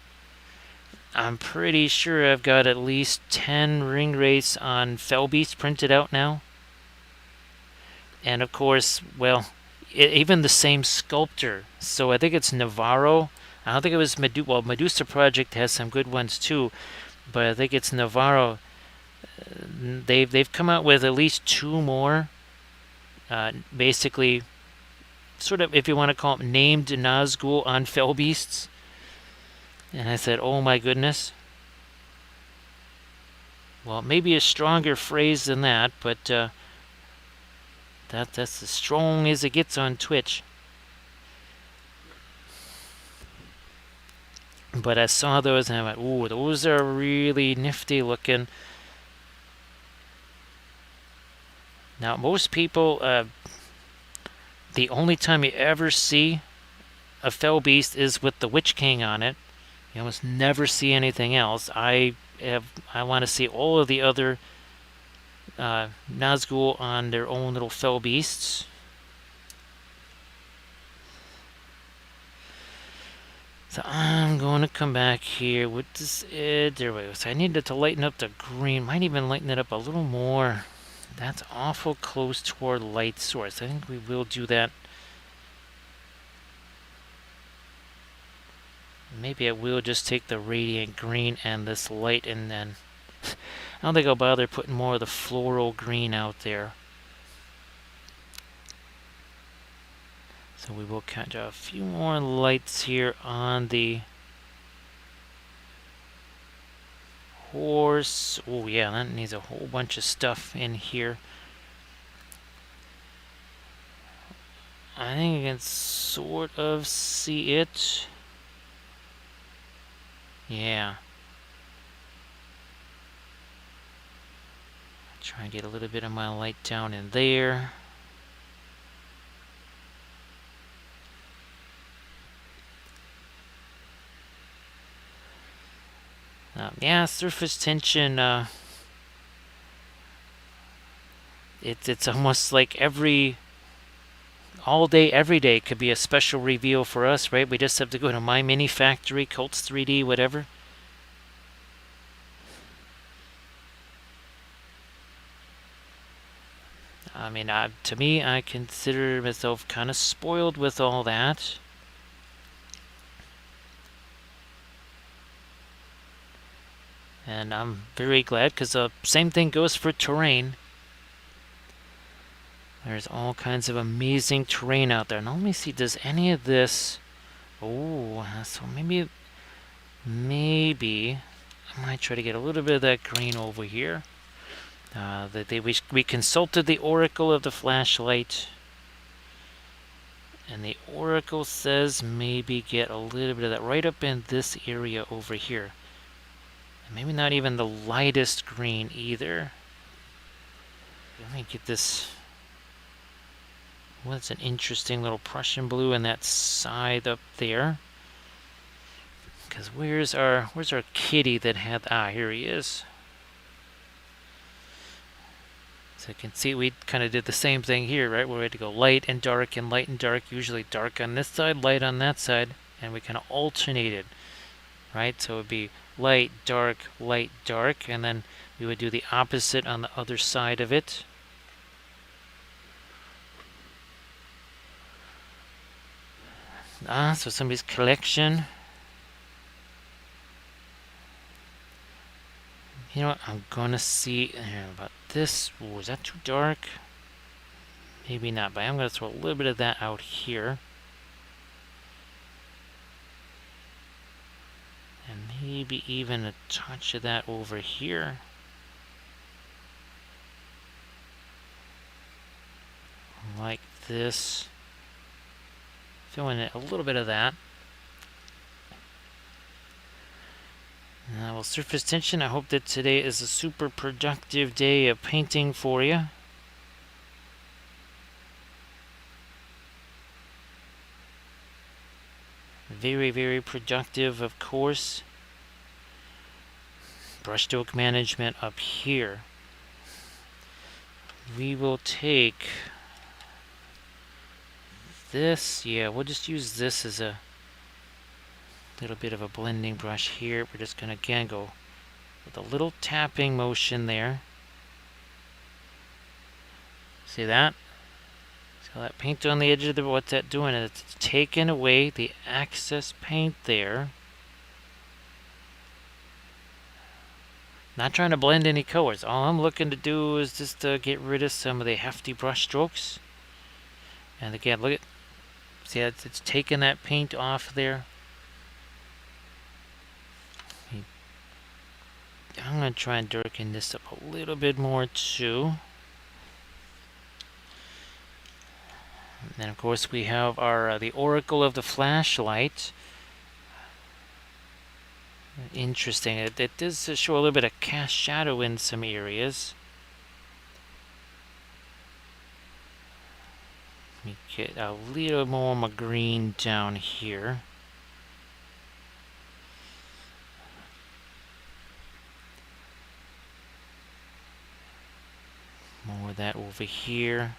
I'm pretty sure I've got at least 10 ring rates on Fellbeast printed out now. And of course, well, even the same sculptor. So I think it's Navarro. I don't think it was Medusa. Well, Medusa Project has some good ones too, but I think it's Navarro. They've come out with at least 2 more, basically, sort of, if you want to call them, named Nazgul on Fellbeasts. And I said, oh my goodness. Well, maybe a stronger phrase than that, but that's as strong as it gets on Twitch. But I saw those and I went, ooh, those are really nifty looking. Now, most people, the only time you ever see a Fellbeast is with the Witch King on it. You almost never see anything else. I want to see all of the other Nazgul on their own little Fellbeasts. So I'm going to come back here with this. There we go. So I needed to lighten up the green. Might even lighten it up a little more. That's awful close to our light source. I think we will do that. Maybe I will just take the radiant green and this light, and then I don't think I'll bother putting more of the floral green out there. So we will catch a few more lights here on the horse. Oh yeah, that needs a whole bunch of stuff in here. I think you can sort of see it. Yeah. Try and get a little bit of my light down in there. Yeah, surface tension. It's almost like all day, every day could be a special reveal for us, right? We just have to go to My Mini Factory, Colts 3D, whatever. I mean, to me, I consider myself kind of spoiled with all that. And I'm very glad, because the same thing goes for terrain. There's all kinds of amazing terrain out there. Now let me see, does any of this... Oh, so maybe I might try to get a little bit of that green over here. We consulted the oracle of the flashlight, and the oracle says maybe get a little bit of that right up in this area over here. And maybe not even the lightest green either. Let me get this. What's an interesting little Prussian blue in that side up there? Because where's our kitty that had... here he is. So you can see we kind of did the same thing here, right? Where we had to go light and dark and light and dark. Usually dark on this side, light on that side. And we kind of alternated, right? So it would be light, dark, and then we would do the opposite on the other side of it. So somebody's collection. You know what? I'm gonna see here about this. Ooh, is that too dark? Maybe not, but I'm gonna throw a little bit of that out here. And maybe even a touch of that over here. Like this. Fill in a little bit of that. Well, surface tension, I hope that today is a super productive day of painting for you. Very, very productive, of course. Brushstroke management up here. We will take this. Yeah, we'll just use this as a little bit of a blending brush here. We're just going to again go with a little tapping motion there. See that? So that paint on the edge of the... What's that doing? It's taking away the excess paint there. Not trying to blend any colors. All I'm looking to do is just get rid of some of the hefty brush strokes. And again, look at... See, it's taking that paint off there. I'm going to try and darken this up a little bit more too. And then of course we have our the oracle of the flashlight. Interesting. It does show a little bit of cast shadow in some areas. Let me get a little more of my green down here. More of that over here.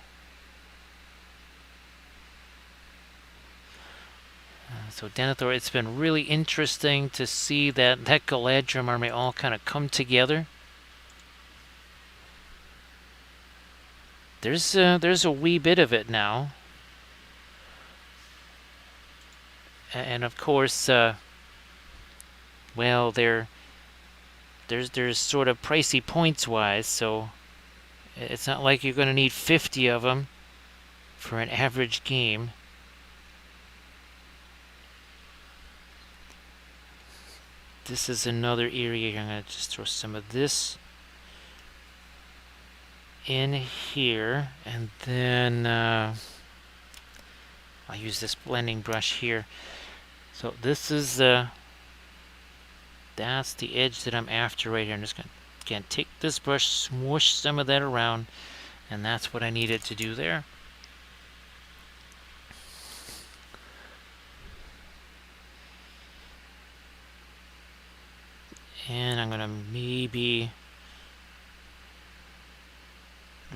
So Denethor, it's been really interesting to see that Galadrim army all kind of come together. there's a wee bit of it now. And of course, well, there's sort of pricey points wise, so it's not like you're going to need 50 of them for an average game. This is another area. I'm going to just throw some of this in here, and then I'll use this blending brush here. So this is that's the edge that I'm after right here. I'm just going to, again, take this brush, smoosh some of that around, and that's what I needed to do there. And I'm going to maybe...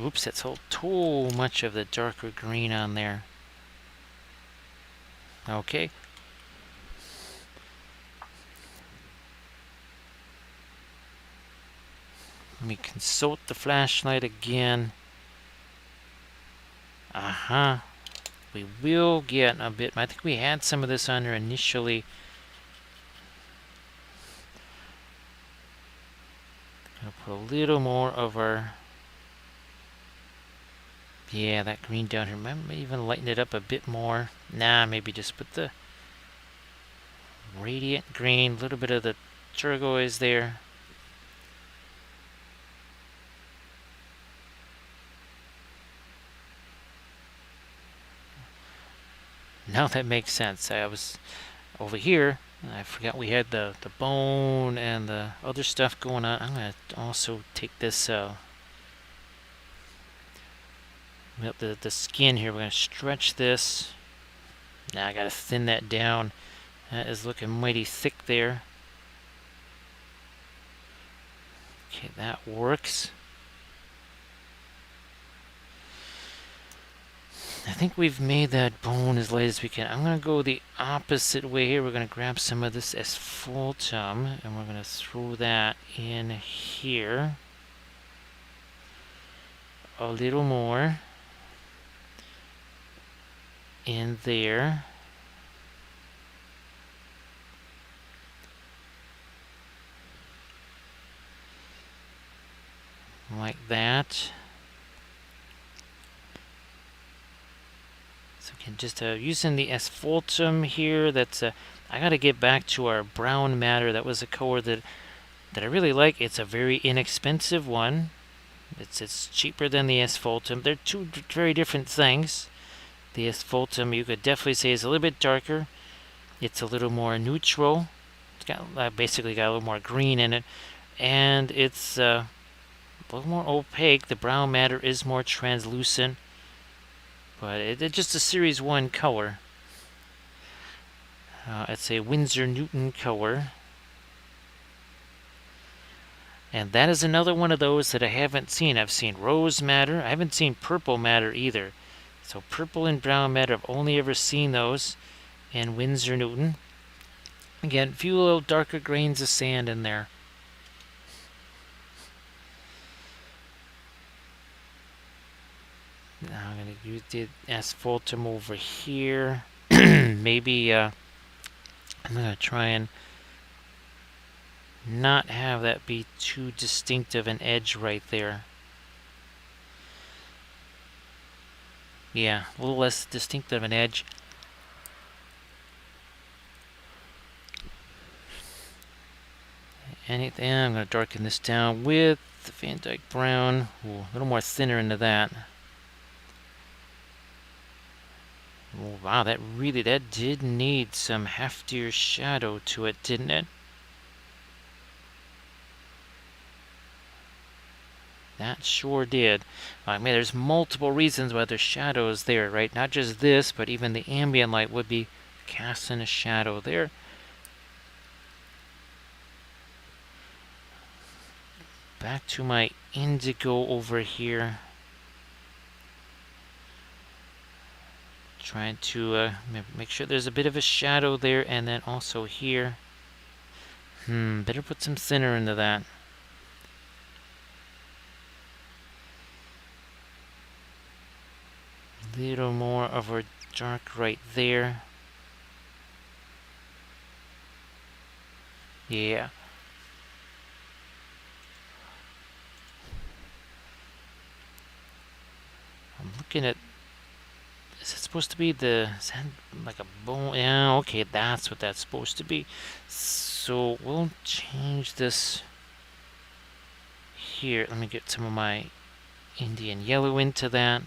Oops, that's too much of the darker green on there. Okay. Let me consult the flashlight again. We will get a bit. I think we had some of this on there initially. Gonna put a little more of our... Yeah, that green down here. Might even lighten it up a bit more. Nah, maybe just put the radiant green, a little bit of the turquoise there. Now that makes sense. I was over here, and I forgot we had the bone and the other stuff going on. I'm going to also take this, the skin here. We're going to stretch this. Now I got to thin that down. That is looking mighty thick there. Okay, that works. I think we've made that bone as light as we can. I'm going to go the opposite way here. We're going to grab some of this asphaltum, and we're going to throw that in here. A little more in there. Like that. So again, just using the asphaltum here. That's I got to get back to our brown matter. That was a color that I really like. It's a very inexpensive one. It's cheaper than the asphaltum. They're two very different things. The asphaltum, you could definitely say, is a little bit darker. It's a little more neutral. It's got basically got a little more green in it, and it's a little more opaque. The brown matter is more translucent, but it's just a Series 1 color. It's a Winsor Newton color. And that is another one of those that I haven't seen. I've seen rose matter. I haven't seen purple matter either. So purple and brown matter, I've only ever seen those in Winsor Newton. Again, a few little darker grains of sand in there. Now I'm going to use the asphaltum over here. Maybe I'm going to try and not have that be too distinctive an edge right there. Yeah, a little less distinctive an edge. Anything, I'm going to darken this down with the Van Dyke Brown. Ooh, a little more thinner into that. Oh, wow, that did need some heftier shadow to it, didn't it? That sure did. I mean, there's multiple reasons why there's shadows there, right? Not just this, but even the ambient light would be casting a shadow there. Back to my indigo over here. Trying to make sure there's a bit of a shadow there, and then also here. Better put some thinner into that. little more of our dark right there. Yeah. I'm looking at, is it supposed to be the, is that like a bone? Yeah, okay, that's what that's supposed to be. So we'll change this here. Let me get some of my Indian yellow into that.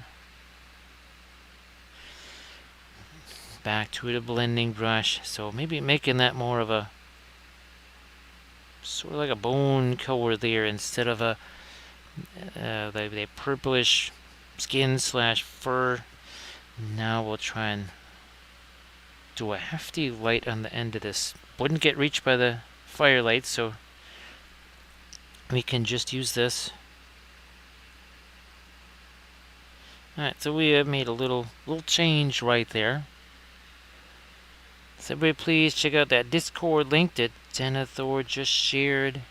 Back to the blending brush. So maybe making that more of a, sort of like a bone color there instead of a the purplish skin slash fur. Now we'll try and do a hefty light on the end of this. Wouldn't get reached by the firelight, so we can just use this. Alright, so we have made a little change right there. So everybody please check out that Discord link that Denethor just shared.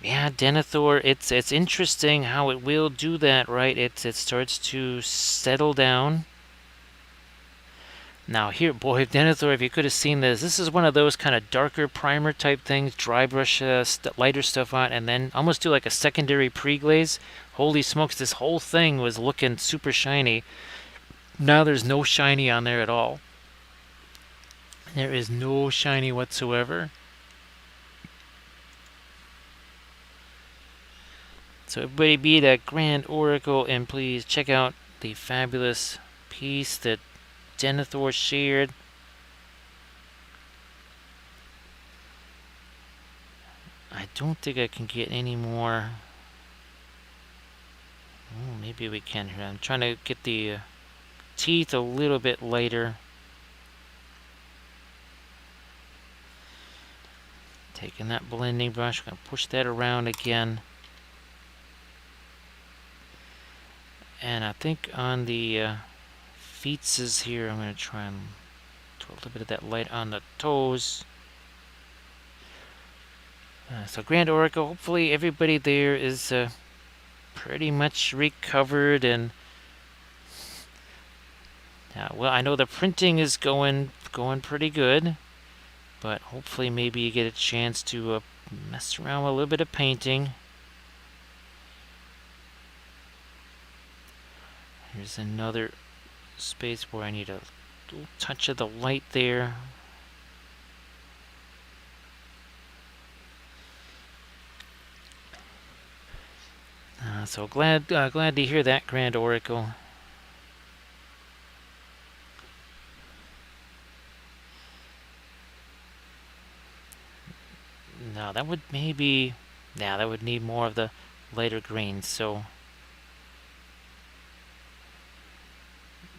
Yeah, Denethor, it's interesting how it will do that, right? It starts to settle down. Now here, boy, Denethor, if you could have seen this, this is one of those kind of darker primer type things, dry brush lighter stuff on, and then almost do like a secondary pre-glaze. Holy smokes, this whole thing was looking super shiny. Now there's no shiny on there at all. There is no shiny whatsoever. So everybody be that Grand Oracle, and please check out the fabulous piece that Denethor shared. I don't think I can get any more. Oh, maybe we can here. I'm trying to get the teeth a little bit lighter. Taking that blending brush, I'm going to push that around again. And I think on the feetses here, I'm going to try and throw a little bit of that light on the toes. So Grand Oracle, hopefully everybody there is pretty much recovered, and well, I know the printing is going pretty good, but hopefully maybe you get a chance to mess around with a little bit of painting. Here's another space where I need a little touch of the light there. So glad to hear that, Grand Oracle. Now that would maybe, that would need more of the lighter greens. So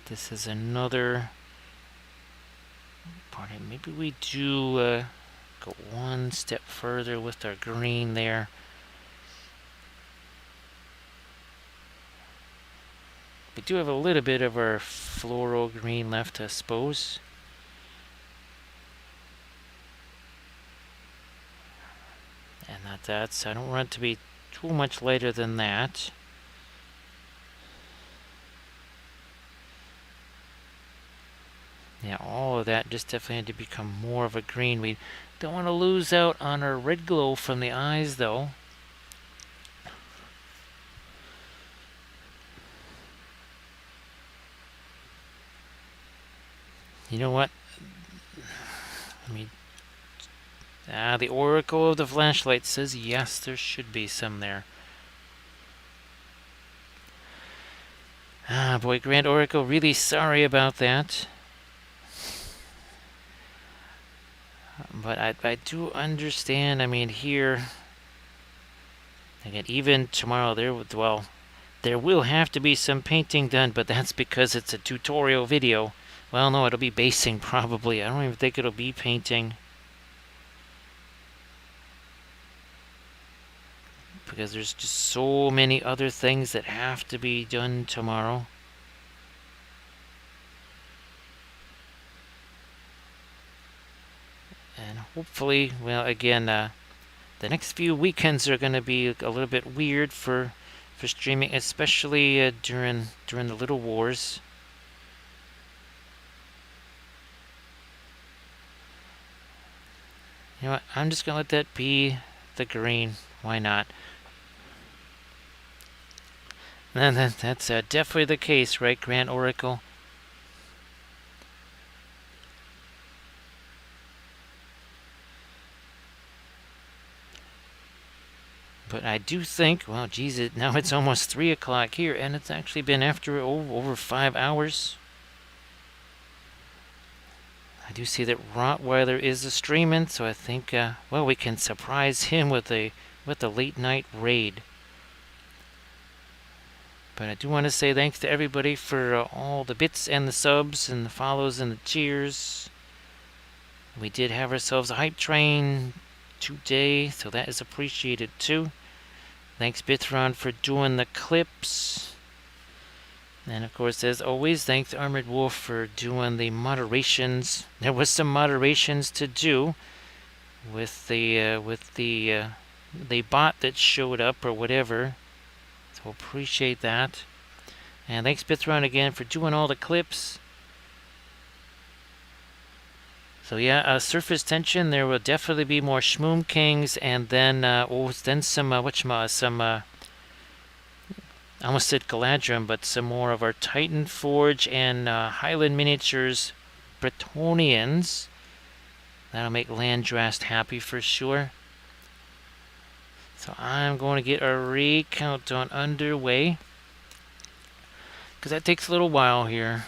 this is another part. Maybe we do go one step further with our green there. We do have a little bit of our floral green left, I suppose. And that's, I don't want it to be too much lighter than that. Yeah, all of that just definitely had to become more of a green. We don't want to lose out on our red glow from the eyes, though. You know what? The Oracle of the Flashlight says yes, there should be some there. Boy, Grand Oracle, really sorry about that. But I do understand. I mean, here again, even tomorrow there will have to be some painting done, but that's because it's a tutorial video. Well, no, it'll be basing probably. I don't even think it'll be painting, because there's just so many other things that have to be done tomorrow. And hopefully, well, again, the next few weekends are going to be a little bit weird for for streaming, especially during the Little Wars. You know what? I'm just gonna let that be the green. Why not? And that's definitely the case, right, Grand Oracle? But I do think, well, geez, now it's almost 3 o'clock here, and it's actually been after over 5 hours. I do see that Rottweiler is a streaming, so I think, well, we can surprise him with a late night raid. But I do want to say thanks to everybody for all the bits and the subs and the follows and the cheers. We did have ourselves a hype train today, so that is appreciated too. Thanks, Bithron, for doing the clips. And of course, as always, thanks Armored Wolf for doing the moderations. There was some moderations to do with the bot that showed up or whatever. So appreciate that. And thanks, Bithron, again for doing all the clips. So yeah, surface tension. There will definitely be more Shmoom Kings, and then then some I almost said Galadrim, but some more of our Titan Forge and Highland Miniatures Bretonians. That'll make Landrast happy for sure. So I'm going to get our raid countdown underway, because that takes a little while here.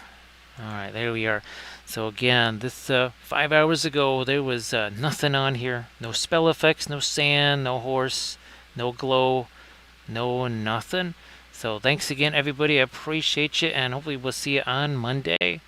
Alright, there we are. So again, this 5 hours ago, there was nothing on here. No spell effects, no sand, no horse, no glow, no nothing. So thanks again, everybody. I appreciate you, and hopefully we'll see you on Monday.